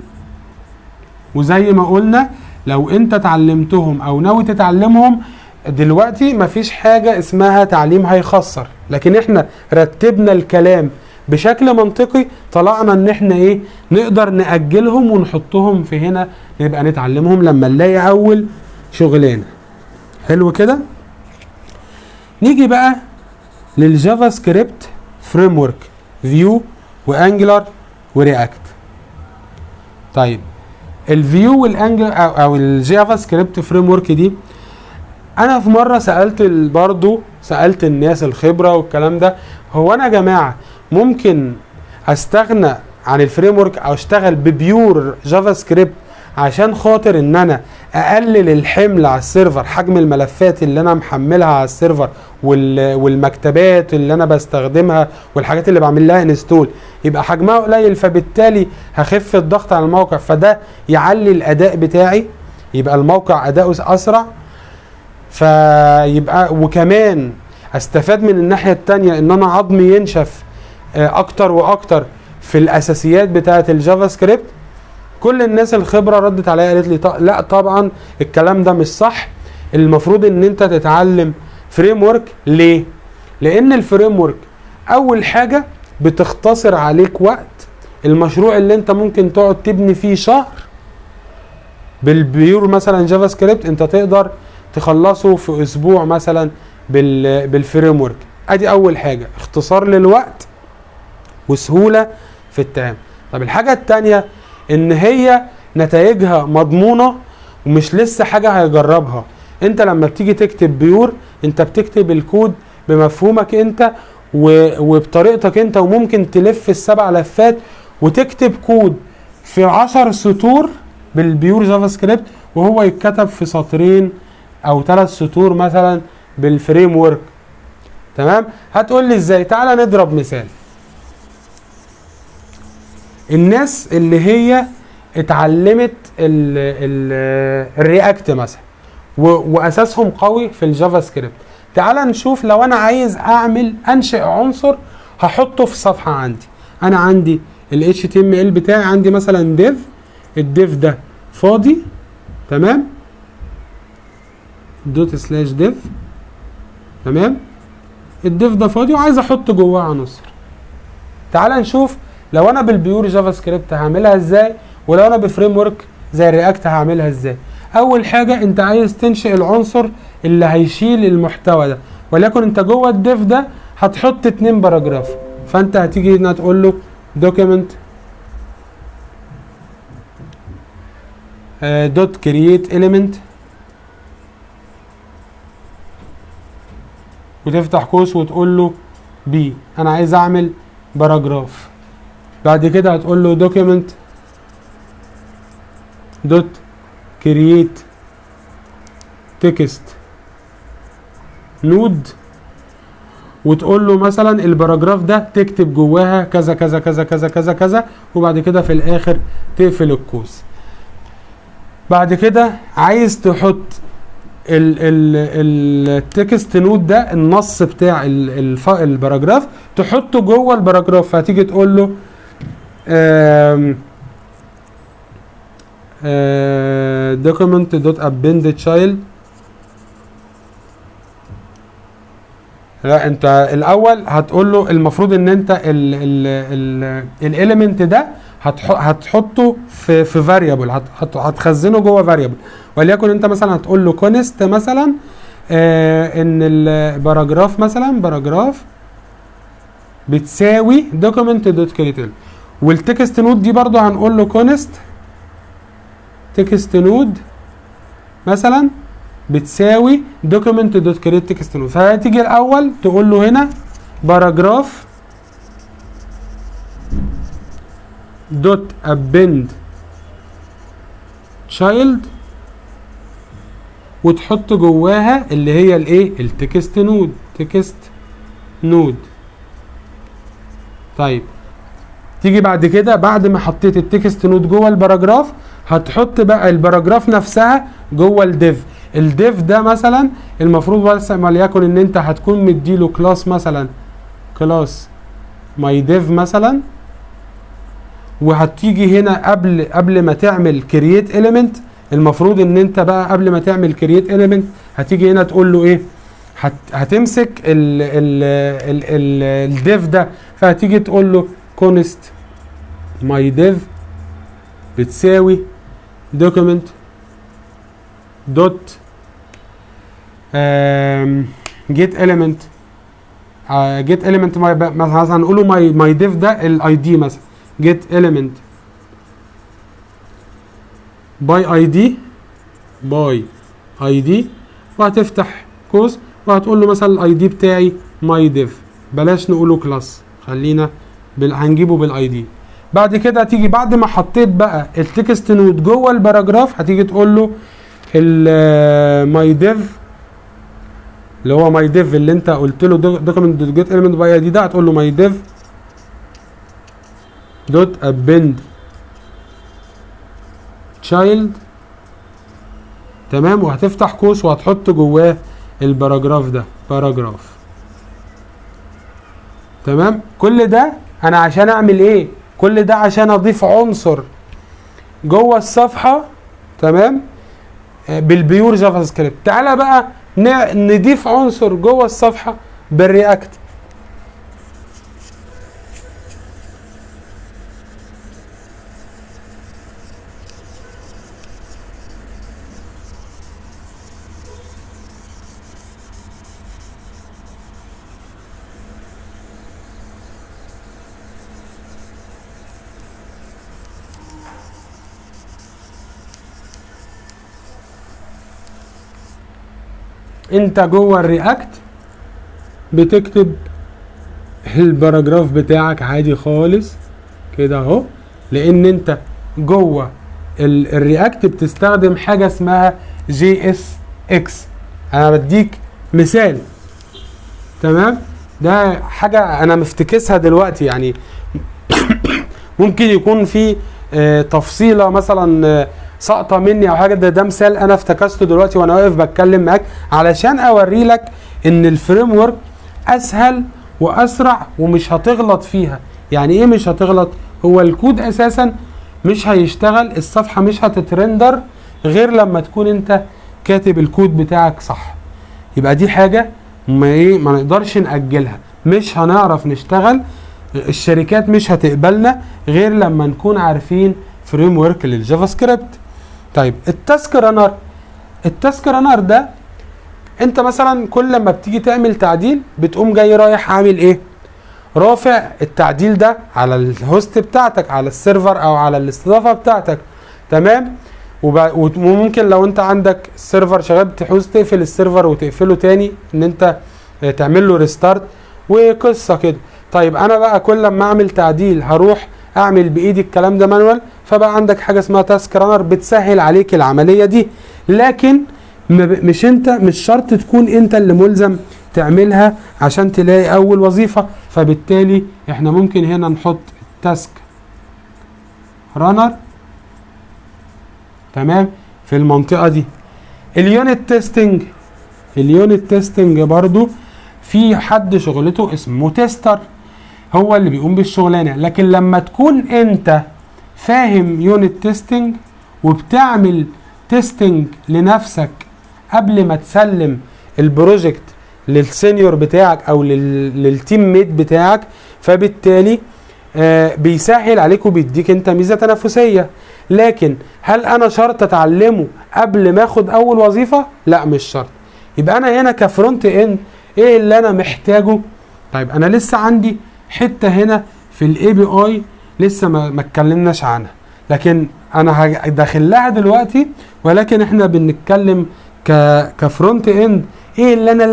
Speaker 1: وزي ما قلنا لو انت اتعلمتهم او ناوي تتعلمهم دلوقتي مفيش حاجه اسمها تعليم هيخسر، لكن احنا رتبنا الكلام بشكل منطقي، طلعنا ان احنا ايه نقدر نأجلهم ونحطهم في هنا نبقى نتعلمهم لما نلاقي اول شغلانه. حلو كده. نيجي بقى للجافا سكريبت فريم ورك، فيو وانجلر ورياكت. طيب الفيو والانجلر او الجافا سكريبت فريم ورك دي، انا في مره سالت الناس الخبره والكلام ده، هو انا يا جماعه ممكن استغنى عن الفريم ورك او اشتغل ببيور جافا سكريبت عشان خاطر ان انا اقلل الحمل على السيرفر، حجم الملفات اللي انا محملها على السيرفر والمكتبات اللي انا بستخدمها والحاجات اللي بعمل لها انستول يبقى حجمها قليل، فبالتالي هخف الضغط على الموقع، فده يعلي الاداء بتاعي، يبقى الموقع اداؤه اسرع، فيبقى وكمان استفاد من الناحيه الثانيه ان انا عظمي ينشف اكتر واكتر في الاساسيات بتاعه الجافا سكريبت. كل الناس الخبره ردت عليا قالت لي لا طبعا الكلام ده مش صح، المفروض ان انت تتعلم فريم ورك. ليه؟ لان الفريم ورك اول حاجه بتختصر عليك وقت. المشروع اللي انت ممكن تقعد تبني فيه شهر بالبيور مثلا جافا سكريبت انت تقدر تخلصه في اسبوع مثلا بالفريم ورك. ادي اول حاجه، اختصار للوقت وسهوله في التعامل. طب الحاجه الثانيه ان هي نتائجها مضمونه ومش لسه حاجه هيجربها. انت لما بتيجي تكتب بيور انت بتكتب الكود بمفهومك انت وبطريقتك انت، وممكن تلف ال7 لفات وتكتب كود في 10 سطور بالبيور جافا سكريبت وهو يتكتب في سطرين او 3 سطور مثلا بالفريم ورك. تمام؟ هتقول لي ازاي؟ تعالى نضرب مثال. الناس اللي هي اتعلمت الرياكت مثلا واساسهم قوي في الجافا سكريبت، تعالى نشوف لو انا عايز انشئ عنصر هحطه في صفحه عندي. انا عندي ال HTML بتاعي، عندي مثلا div، الديف ده فاضي، تمام، ./div، تمام، الديف ده فاضي وعايز احط جواه عناصر. تعال نشوف لو انا بالبيور جافا سكريبت هعملها ازاي، ولو انا بفريم ورك زي الرياكت هعملها ازاي. اول حاجه انت عايز تنشئ العنصر اللي هيشيل المحتوى ده، ولكن انت جوه الديف ده هتحط 2 باراجراف، فانت هتيجي هنا تقول له document dot create element وتفتح قوس وتقول له انا عايز اعمل باراجراف. بعد كده هتقول له document دوت create text node، وتقول له مثلا الباراجراف ده تكتب جواها كذا كذا كذا كذا كذا كذا، وبعد كده في الاخر تقفل القوس. بعد كده عايز تحط التكست نود ده، النص بتاع الباراجراف، تحطه جوه الباراجراف. فهتيجي تقول له document دوت append child. لا، انت الاول هتقول له المفروض ان انت الاليمنت ده هتحطه في فاريبل، هتخزنه جوه فاريبل. وليكن انت مثلا هتقول له كونست مثلا ان الباراجراف مثلا باراجراف بتساوي دوكيمنت دوت كريتل، والتكست نود دي برضو هنقول له كونست تكست نود مثلا بتساوي دوكيمنت دوت كريت تكست نود. فهتيجي الاول تقول له هنا باراجراف دوت append child، وتحط جواها اللي هي الايه التكست نود، تكست نود. طيب تيجي بعد كده بعد ما حطيت التكست نود جوه الباراجراف، هتحط بقى الباراجراف نفسها جوه الديف. الديف ده مثلا المفروض بس وليكن ان انت هتكون مديله كلاس مثلا كلاس ماي ديف مثلا، وهتيجي هنا قبل ما تعمل كرييت اليمنت، المفروض ان انت بقى قبل ما تعمل كرييت اليمنت هتيجي هنا تقول له ايه، هتمسك الديف ده. فهتيجي تقول له كونست ماي ديف بتساوي دوكيمنت دوت جيت اليمنت جيت اليمنت مثلا هنقول له ماي ديف ده الاي دي مثلا جيت اليمنت باي اي دي وهتفتح قوس وهتقول له مثلا الاي دي بتاعي ماي ديف، بلاش نقوله كلاس، خلينا هنجيبه بالاي دي. بعد كده هتيجي بعد ما حطيت بقى التكست نود جوه الباراجراف، هتيجي تقول له الماي ديف اللي هو ماي ديف اللي انت قلت له دوكيمنت دوت جيت اليمنت باي اي دي، ده هتقول له ماي ديف دوت append child. تمام، وهتفتح قوس وهتحط جواه الباراجراف ده باراجراف. تمام، كل ده انا عشان اعمل ايه؟ كل ده عشان اضيف عنصر جوه الصفحه. تمام، بالبيور جافا سكريبت. تعالى بقى نضيف عنصر جوه الصفحه بالرياكت. انت جوه الرياكت بتكتب الباراجراف بتاعك عادي خالص كده اهو، لان انت جوه الرياكت بتستخدم حاجه اسمها جي اس اكس. انا بديك مثال. تمام، ده حاجه انا مفتكسها دلوقتي، يعني ممكن يكون في تفصيله مثلا سقطه مني او حاجه. ده مثال انا افتكسته دلوقتي وانا واقف بتكلم معاك، علشان اوري لك ان الفريم ورك اسهل واسرع ومش هتغلط فيها. يعني ايه مش هتغلط؟ هو الكود اساسا مش هيشتغل، الصفحه مش هتترندر غير لما تكون انت كاتب الكود بتاعك صح. يبقى دي حاجه ما نقدرش ناجلها، مش هنعرف نشتغل، الشركات مش هتقبلنا غير لما نكون عارفين فريم ورك للجافا سكريبت. طيب التاسك رانر ده انت مثلا كل لما بتيجي تعمل تعديل بتقوم جاي رايح عامل ايه؟ رافع التعديل ده على الهوست بتاعتك، على السيرفر او على الاستضافه بتاعتك. تمام، وممكن لو انت عندك السيرفر شغال بتحوز تقفل السيرفر وتقفله تاني، ان انت تعمل له ريستارت وقصه كده. طيب انا بقى كل لما اعمل تعديل هروح اعمل بايدي الكلام ده مانوال، فبقى عندك حاجه اسمها تاسك رانر بتسهل عليك العمليه دي. لكن مش شرط تكون انت اللي ملزم تعملها عشان تلاقي اول وظيفه. فبالتالي احنا ممكن هنا نحط تاسك رانر تمام في المنطقه دي. اليونت تيستنج برضو في حد شغلته اسمه تيستر، هو اللي بيقوم بالشغلانه. لكن لما تكون انت فاهم يونت تيستنج وبتعمل تيستنج لنفسك قبل ما تسلم البروجكت للسينيور بتاعك او للتيم ميت بتاعك، فبالتالي بيسهل عليك وبيديك انت ميزه تنافسيه. لكن هل انا شرط اتعلمه قبل ما اخد اول وظيفه؟ لا مش شرط. يبقى انا هنا كفرونت اند ايه اللي انا محتاجه؟ طيب انا لسه عندي حته هنا في الاي بي اي لسه ما اتكلمناش عنها، لكن انا هدخل لها دلوقتي. ولكن احنا بنتكلم كفرونت اند ايه اللي انا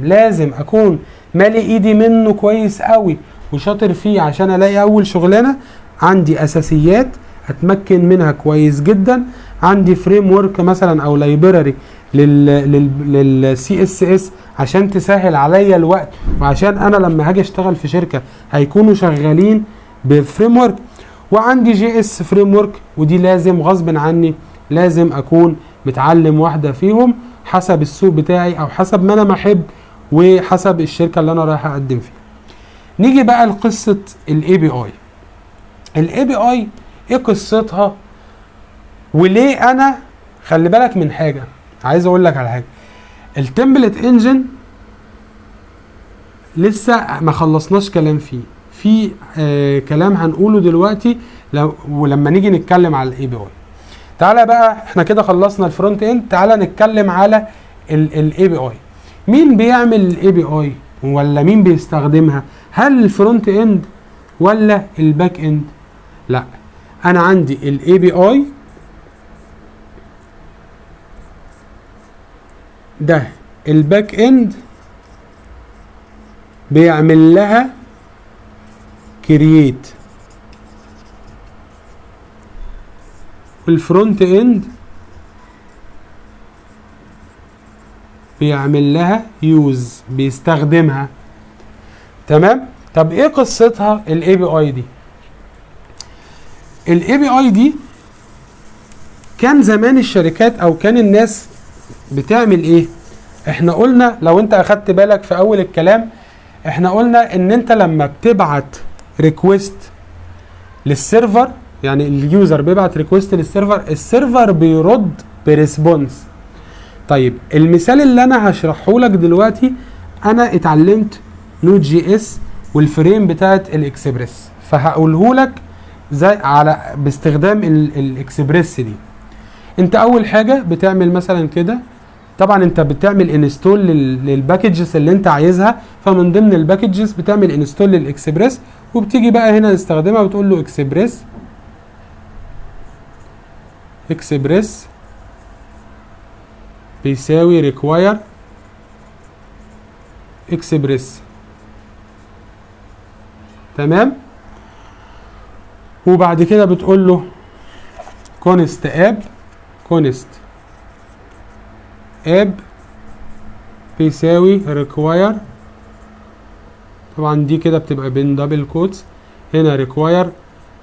Speaker 1: لازم اكون مالي ايدي منه كويس قوي وشاطر فيه عشان الاقي اول شغلانه. عندي اساسيات اتمكن منها كويس جدا، عندي فريم ورك مثلا او لايبراري للسي اس اس عشان تسهل عليا الوقت، وعشان انا لما هاجي اشتغل في شركه هيكونوا شغالين بفريم ورك، وعندي جي اس فريم ورك، ودي لازم غصب عني لازم اكون متعلم واحده فيهم حسب السوق بتاعي او حسب ما انا بحب وحسب الشركه اللي انا رايح اقدم فيها. نيجي بقى لقصه الاي بي اي. الاي بي اي ايه قصتها وليه؟ انا خلي بالك من حاجه، عايز اقول لك على حاجه. التمبلت انجن لسه ما خلصناش كلام فيه، في كلام هنقوله دلوقتي ولما نيجي نتكلم على الاي بي اي. تعالى بقى احنا كده خلصنا الفرونت اند، تعالى نتكلم على الاي بي اي. مين بيعمل الاي بي اي ولا مين بيستخدمها؟ هل الفرونت اند ولا الباك اند؟ لا، انا عندي الاي بي اي ده الباك اند بيعمل لها كرييت، والفرونت اند بيعمل لها يوز بيستخدمها. تمام؟ طب ايه قصتها الاي بي اي دي؟ الاي بي اي دي كان زمان الشركات او كان الناس بتعمل ايه؟ احنا قلنا لو انت اخدت بالك في اول الكلام احنا قلنا ان انت لما بتبعت ريكويست للسيرفر، يعني اليوزر بيبعت ريكويست للسيرفر، السيرفر بيرد بريسبونس. طيب المثال اللي انا هشرحه لك دلوقتي، انا اتعلمت نود جي اس والفريم بتاعت الاكسبريس، فهقوله لك زي على باستخدام الاكسبريس دي. انت اول حاجه بتعمل مثلا كده، طبعا انت بتعمل انستول للباكجز اللي انت عايزها، فمن ضمن الباكجز بتعمل انستول للاكسبريس، وبتيجي بقى هنا تستخدمها وتقول له اكسبريس بيساوي ريكواير اكسبريس. تمام؟ وبعد كده بتقول له كونست اب بيساوي ريكواير، طبعا دي كده بتبقى بين دبل كوتس، هنا ريكواير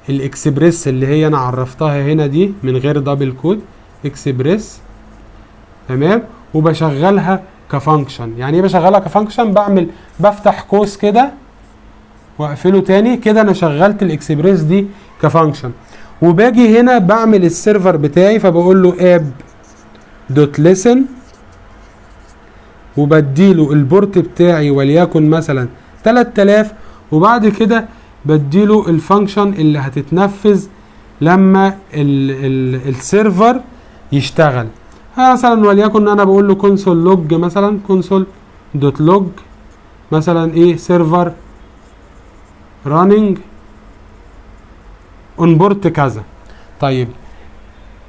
Speaker 1: الاكسبريس اللي هي انا عرفتها هنا دي من غير دبل كوت اكسبريس. تمام؟ وبشغلها كفانكشن. يعني ايه بشغلها كفانكشن؟ بفتح قوس كده واقفله تاني كده، انا شغلت الاكسبريس دي كفانكشن. وباجي هنا بعمل السيرفر بتاعي، فبقول له اب دوت ليسن، وبديله البورت بتاعي وليكن مثلا 3000، وبعد كده بديله الفانكشن اللي هتتنفذ لما السيرفر يشتغل. مثلا وليكن انا بقول له كونسول لوج مثلا، كونسول دوت لوج مثلا ايه سيرفر راننج اون بورت كذا. طيب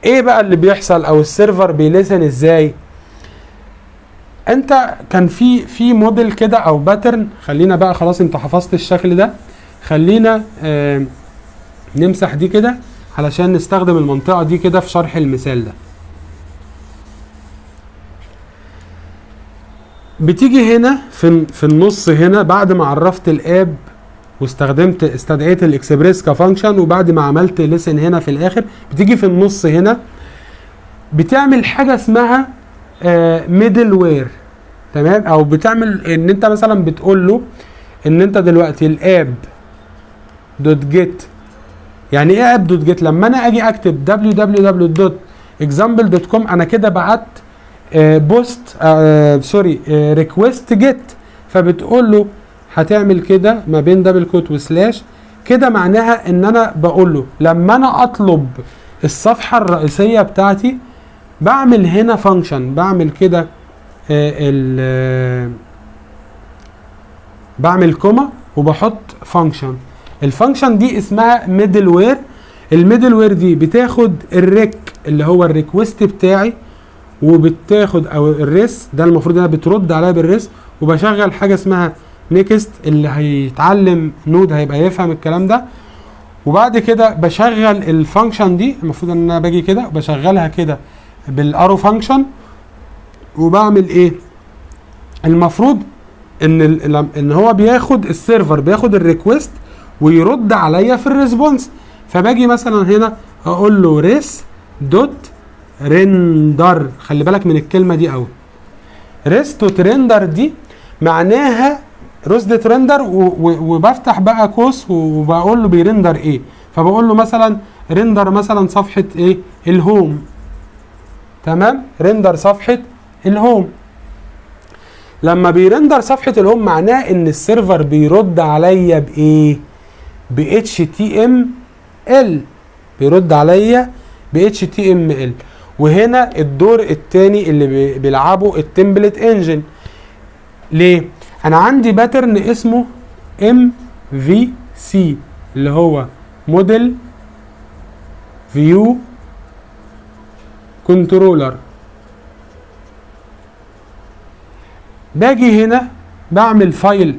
Speaker 1: ايه بقى اللي بيحصل او السيرفر بيلسن ازاي؟ انت كان في موديل كده او باترن، خلينا بقى خلاص انت حفظت الشكل ده، خلينا نمسح دي كده علشان نستخدم المنطقة دي كده في شرح المثال ده. بتيجي هنا في النص هنا بعد ما عرفت الاب استدعيت الاكسبريس كفانكشن، وبعد ما عملت ليسن هنا في الاخر، بتيجي في النص هنا بتعمل حاجة اسمها ميدل وير. تمام؟ او بتعمل ان انت مثلا بتقول له ان انت دلوقتي الاب دوت جيت. يعني ايه اب دوت جيت؟ لما انا اجي اكتب www.example.com انا كده بعت بوست ريكويست جيت، فبتقول له هتعمل كده ما بين دبل كوت وسلاش كده، معناها ان انا بقول له لما انا اطلب الصفحه الرئيسيه بتاعتي بعمل هنا فانكشن، بعمل كده بعمل كوما وبحط فانكشن. الفانكشن دي اسمها ميدل وير. الميدل وير دي بتاخد الريك اللي هو الريكوست بتاعي، وبتاخد او الريس ده المفروض انها بترد عليا بالريس، وبشغل حاجه اسمها نيكست. اللي هيتعلم نود هيبقى يفهم الكلام ده. وبعد كده بشغل الفانكشن دي، المفروض ان انا باجي كده بشغلها كده بالارو فانكشن. وبعمل ايه؟ المفروض ان هو بياخد السيرفر بياخد الريكوست ويرد عليا في الريسبونس. فباجي مثلا هنا اقول له ريس دوت ريندر. خلي بالك من الكلمه دي قوي. ريس دوت ريندر دي معناها ريس دوت ريندر، وبفتح بقى قوس وبقول له بيرندر ايه. فبقول له مثلا ريندر مثلا صفحه ايه؟ الهوم. تمام؟ ريندر صفحه الهوم. لما بيرندر صفحه الهوم معناه ان السيرفر بيرد عليا بايه؟ ب HTML. بيرد عليا ب HTML. وهنا الدور الثاني اللي بيلعبه التمبلت انجن. ليه؟ انا عندي باترن اسمه MVC اللي هو موديل فيو كنترولر. باجي هنا بعمل فايل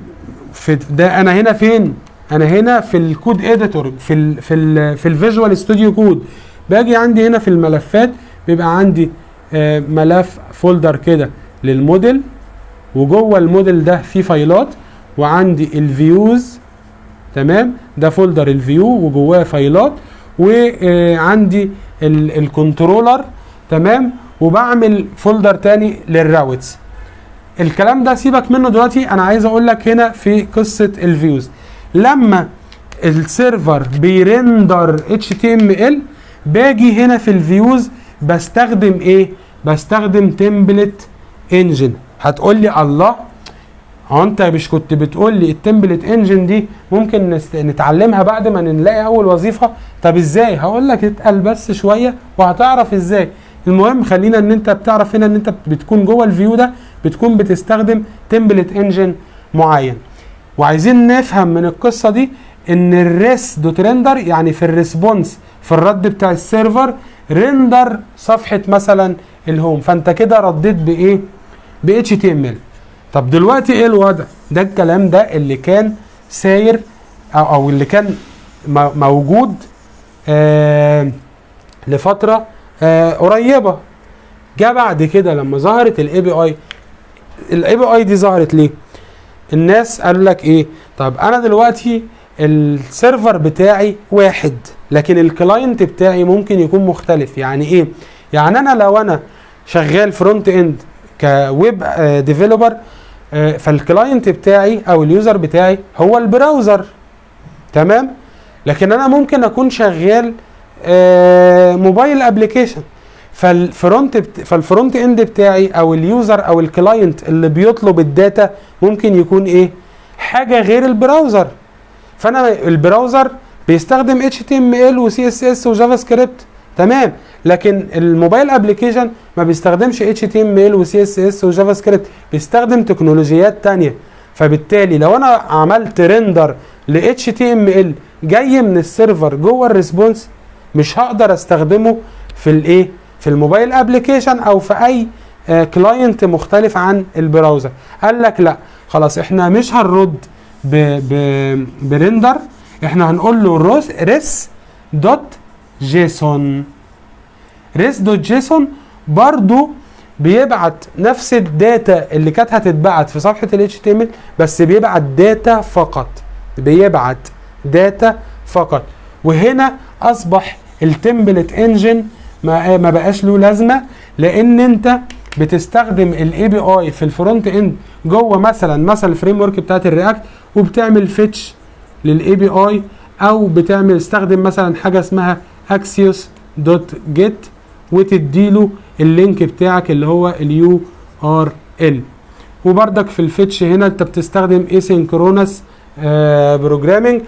Speaker 1: في ده. انا هنا فين؟ انا هنا في الكود اديتور في الفيجوال ستوديو كود. باجي عندي هنا في الملفات بيبقى عندي ملف فولدر كده للموديل، وجوه الموديل ده فيه فايلات، وعندي الفيوز. تمام؟ ده فولدر الفيو وجواه فايلات، وعندي الكنترولر. تمام؟ وبعمل فولدر تاني للراوتس. الكلام ده سيبك منه دلوقتي. انا عايز اقول لك هنا في قصه الفيوز، لما السيرفر بيرندر HTML باجي هنا في الفيوز بستخدم ايه؟ بستخدم تمبلت انجن. هتقول لي الله، هو انت مش كنت بتقول لي التمبلت انجن دي ممكن نتعلمها بعد ما نلاقي اول وظيفه؟ طب ازاي؟ هقول لك اتقل بس شويه وهتعرف ازاي. المهم خلينا ان انت بتعرف هنا ان انت بتكون جوه الفيو ده بتكون بتستخدم تمبلت انجن معين. وعايزين نفهم من القصه دي ان الريس دوت ريندر يعني في الريسبونس في الرد بتاع السيرفر ريندر صفحه مثلا الهوم، فانت كده رديت بايه؟ ب HTML. طب دلوقتي ايه الوضع؟ ده الكلام ده اللي كان ساير او اللي كان موجود لفتره قريبه. جاء بعد كده لما ظهرت الاي بي اي دي ظهرت ليه؟ الناس قالوا لك ايه؟ طب انا دلوقتي السيرفر بتاعي واحد لكن الكلاينت بتاعي ممكن يكون مختلف. يعني ايه؟ يعني انا لو انا شغال فرونت اند كويب ديفلوبر، فالكلاينت بتاعي او اليوزر بتاعي هو البراوزر. تمام؟ لكن انا ممكن شغال موبايل ابلكيشن، فالفرونت اند بتاعي او اليوزر او الكلاينت اللي بيطلب الداتا ممكن يكون ايه؟ حاجه غير البراوزر. فانا البراوزر بيستخدم HTML و CSS وجافا سكريبت. تمام؟ لكن الموبايل ابلكيشن ما بيستخدمش HTML و CSS وجافا سكريبت، بيستخدم تكنولوجيات تانية. فبالتالي لو انا عملت ريندر ل HTML جاي من السيرفر جوه الريسبونس مش هقدر استخدمه في الايه؟ في الموبايل ابلكيشن او في اي كلاينت مختلف عن البراوزر. قال لك لا خلاص احنا مش هنرد بريندر، احنا هنقول له ريس دوت جيسون. ريس دوت جيسون برضو بيبعت نفس الداتا اللي كانت هتتبعت في صفحة ال HTML، بس بيبعت داتا فقط، بيبعت داتا فقط. وهنا اصبح التمبلت انجن ما بقاش له لازمة، لان انت بتستخدم الاي بي اي في الفرونت اند جوه مثلا الفريم ورك بتاعت الرياكت، وبتعمل فيتش للاي بي اي، او استخدم مثلا حاجه اسمها اكسيوس دوت جيت وتديله اللينك بتاعك اللي هو اليو ار ال. وبردك في الفيتش هنا انت بتستخدم اسynchronous بروجرامينج،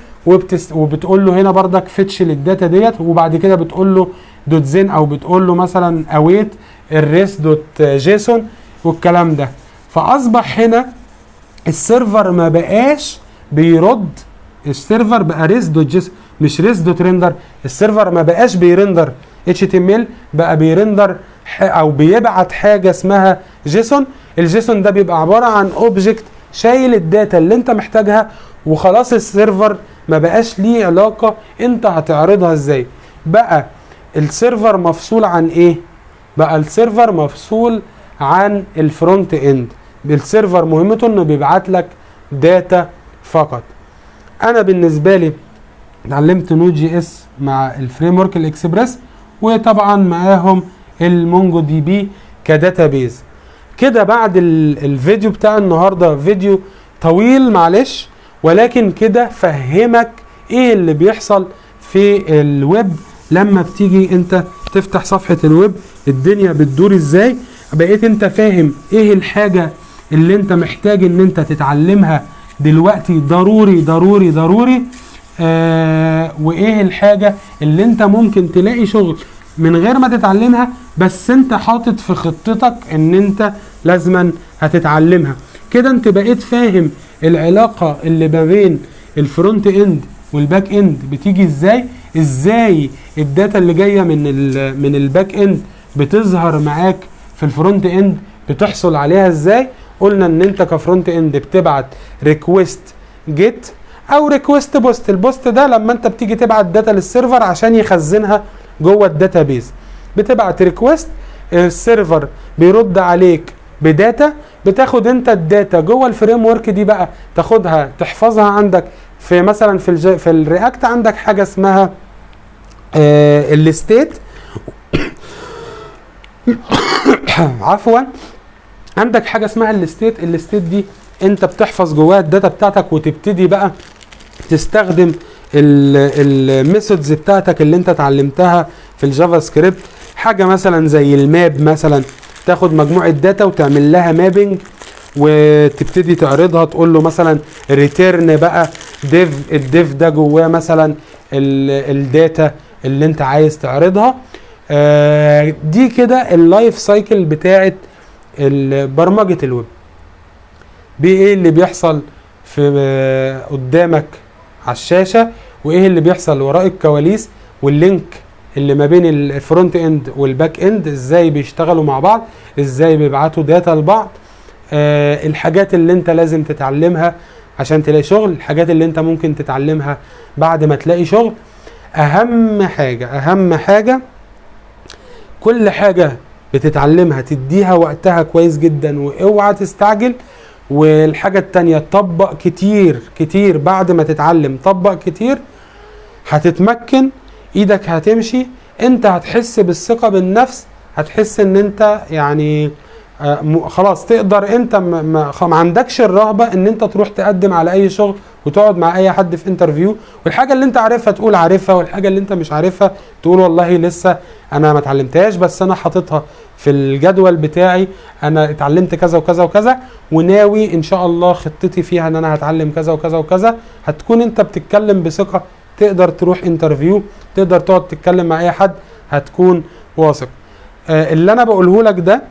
Speaker 1: وبتقول له هنا بردك فيتش للداتا ديت، وبعد كده بتقول له دوت زين، او بتقول له مثلا اويت الريس دوت جيسون والكلام ده. فاصبح هنا السيرفر ما بقاش بيرد، السيرفر بقى ريس دوت جيسون مش ريس دوت ريندر. السيرفر ما بقاش بيرندر HTML، بقى بيرندر او بيبعت حاجه اسمها جيسون. الجيسون ده بيبقى عباره عن اوبجكت شايل الداتا اللي انت محتاجها وخلاص. السيرفر ما بقاش ليه علاقه انت هتعرضها ازاي. بقى السيرفر مفصول عن ايه؟ بقى السيرفر مفصول عن الفرونت اند. السيرفر مهمته انه بيبعت لك داتا فقط. انا بالنسبه لي اتعلمت نود جي اس مع الفريم ورك الاكسبريس، وطبعا معاهم المونجو دي بي كداتابيز. كده بعد الفيديو بتاع النهارده، فيديو طويل معلش، ولكن كده فهمك ايه اللي بيحصل في الويب لما بتيجي انت تفتح صفحة الويب، الدنيا بتدور ازاي. بقيت انت فاهم ايه الحاجة اللي انت محتاج ان انت تتعلمها دلوقتي ضروري ضروري ضروري، وايه الحاجة اللي انت ممكن تلاقي شغل من غير ما تتعلمها، بس انت حاطط في خطتك ان انت لازما هتتعلمها. كده انت بقيت فاهم العلاقة اللي ما بين الفرونت اند والباك اند بتيجي ازاي الداتا اللي جايه من الباك اند بتظهر معاك في الفرونت اند بتحصل عليها ازاي. قلنا ان انت كفرونت اند بتبعت ريكويست جيت او ريكويست بوست. البوست ده لما انت بتيجي تبعت داتا للسيرفر عشان يخزنها جوه الداتابيز، بتبعت ريكويست، السيرفر بيرد عليك بداتا، بتاخد انت الداتا جوه الفريم ورك دي بقى تاخدها تحفظها عندك في مثلا في الرياكت عندك حاجه اسمها الستيت عفوا، عندك حاجه اسمها الستيت دي انت بتحفظ جواها الداتا بتاعتك، وتبتدي بقى تستخدم الميثودز بتاعتك اللي انت اتعلمتها في الجافا سكريبت. حاجه مثلا زي الماب، مثلا تاخد مجموعه داتا وتعمل لها مابنج وتبتدي تعرضها، تقول له مثلا ريتيرن بقى ديف، الديف ده جواه مثلا الداتا اللي انت عايز تعرضها. دي كده اللايف سايكل بتاعت برمجة الويب. بايه اللي بيحصل في قدامك على الشاشة، وايه اللي بيحصل وراء الكواليس، واللينك اللي ما بين الفرونت اند والباك اند ازاي بيشتغلوا مع بعض، ازاي بيبعتوا داتا لبعض. الحاجات اللي انت لازم تتعلمها عشان تلاقي شغل، الحاجات اللي انت ممكن تتعلمها بعد ما تلاقي شغل. اهم حاجة كل حاجة بتتعلمها تديها وقتها كويس جدا، واوعى تستعجل. والحاجة التانية طبق كتير بعد ما تتعلم، طبق كتير، هتتمكن، ايدك هتمشي، انت هتحس بالثقة بالنفس، هتحس ان انت يعني خلاص تقدر، انت ما عندكش الرهبة ان انت تروح تقدم على اي شغل وتقعد مع اي حد في انترفيو، والحاجة اللي انت عارفها تقول عارفها، والحاجة اللي انت مش عارفها تقول والله لسه انا ما اتعلمتهاش، بس انا حاططها في الجدول بتاعي، انا اتعلمت كذا وكذا وكذا، وناوي ان شاء الله خطتي فيها ان انا هتعلم كذا وكذا وكذا. هتكون انت بتتكلم بثقة، تقدر تروح انترفيو، تقدر تقعد تتكلم مع اي حد، هتكون واثق. اللي انا بقوله لك ده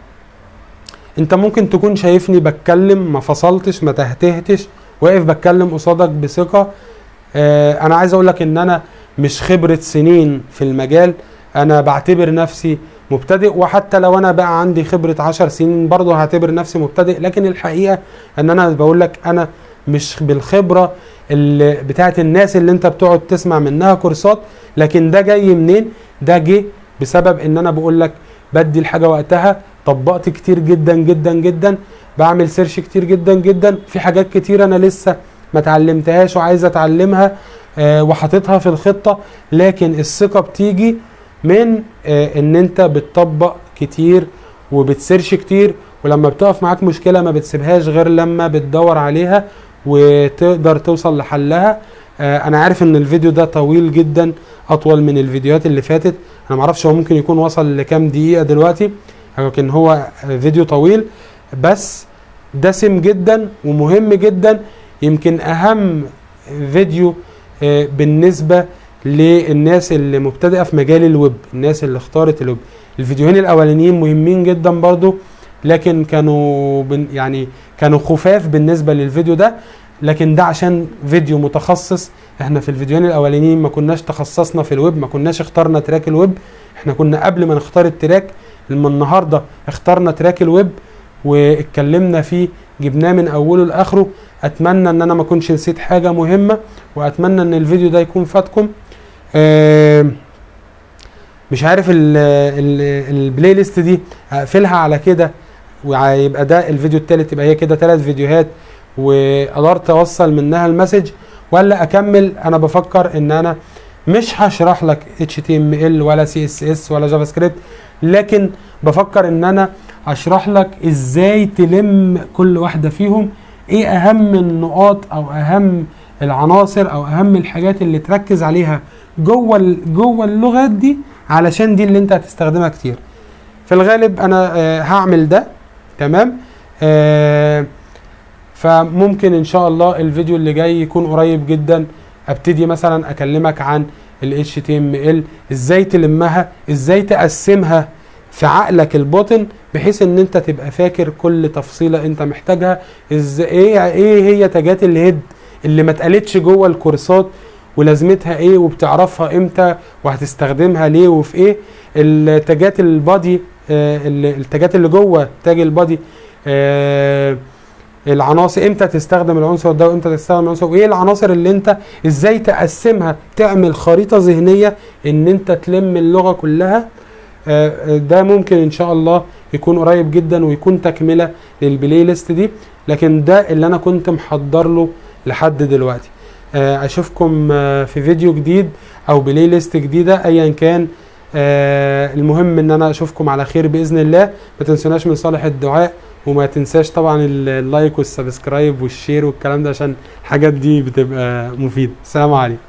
Speaker 1: انت ممكن تكون شايفني بتكلم ما فصلتش ما تهتهتش، واقف بتكلم قصادك بثقة. انا عايز اقول لك ان انا مش خبرة سنين في المجال، انا بعتبر نفسي مبتدئ، وحتى لو انا بقى عندي خبرة 10 سنين برضه هعتبر نفسي مبتدئ. لكن الحقيقة ان انا بقول لك انا مش بالخبرة اللي بتاعت الناس اللي انت بتقعد تسمع منها كورسات. لكن ده جاي منين؟ ده جه بسبب ان انا بقول لك بدي الحاجة وقتها، طبقت كتير جدا جدا جدا، بعمل سيرش كتير جدا جدا في حاجات كتير انا لسه ما اتعلمتهاش وعايز اتعلمها وحاططها في الخطة. لكن الثقة بتيجي من ان انت بتطبق كتير وبتسيرش كتير، ولما بتقف معاك مشكلة ما بتسيبهاش غير لما بتدور عليها وتقدر توصل لحلها. انا عارف ان الفيديو ده طويل جدا، اطول من الفيديوهات اللي فاتت. انا معرفش هو ممكن يكون وصل لكام دقيقة دلوقتي، لكن هو فيديو طويل بس دسم جدا ومهم جدا. يمكن اهم فيديو بالنسبة للناس اللي مبتدئة في مجال الويب، الناس اللي اختارت الويب. الفيديوهين الاولانيين مهمين جدا برضو، لكن كانوا خفاف بالنسبة للفيديو ده. لكن ده عشان فيديو متخصص. احنا في الفيديوهين الاولانيين ما كناش تخصصنا في الويب، ما كناش اخترنا تراك الويب، احنا كنا قبل ما نختار التراك. لما النهاردة اخترنا تراك الويب واتكلمنا فيه، جبناه من اوله لاخره. اتمنى ان انا ما كنتش نسيت حاجة مهمة، واتمنى ان الفيديو ده يكون فاتكم. مش عارف البلاي ليست دي اقفلها على كده ويبقى ده الفيديو التالت، يبقى هي كده 3 فيديوهات وقدرت اوصل منها المسج، ولا اكمل. انا بفكر ان انا مش هشرح لك HTML ولا CSS ولا جافا سكريبت، لكن بفكر ان انا اشرح لك ازاي تلم كل واحدة فيهم، ايه اهم النقاط او اهم العناصر او اهم الحاجات اللي تركز عليها جوه اللغات دي، علشان دي اللي انت هتستخدمها كتير. في الغالب انا هعمل ده تمام. فممكن ان شاء الله الفيديو اللي جاي يكون قريب جدا، ابتدي مثلا اكلمك عن ال HTML، ازاي تلمها، ازاي تقسمها في عقلك الباطن، بحيث ان انت تبقى فاكر كل تفصيلة انت محتاجها. ايه هي تاجات الهيد اللي ما اتقالتش جوه الكورسات ولازمتها ايه، وبتعرفها امتى وهتستخدمها ليه وفي ايه. التاجات البادي، التاجات اللي جوه تاج البادي، العناصر، امتى تستخدم العنصر ده وامتى تستخدم العنصر، وايه العناصر اللي انت ازاي تقسمها، تعمل خريطة ذهنية ان انت تلم اللغة كلها. ده ممكن ان شاء الله يكون قريب جدا ويكون تكملة للبلاي ليست دي، لكن ده اللي انا كنت محضر له لحد دلوقتي. اشوفكم في فيديو جديد او بلاي ليست جديدة ايا كان. المهم ان انا اشوفكم على خير باذن الله. ما تنسوناش من صالح الدعاء، وما تنساش طبعا اللايك والسبسكرايب والشير والكلام ده، عشان الحاجات دي بتبقى مفيدة. السلام عليكم.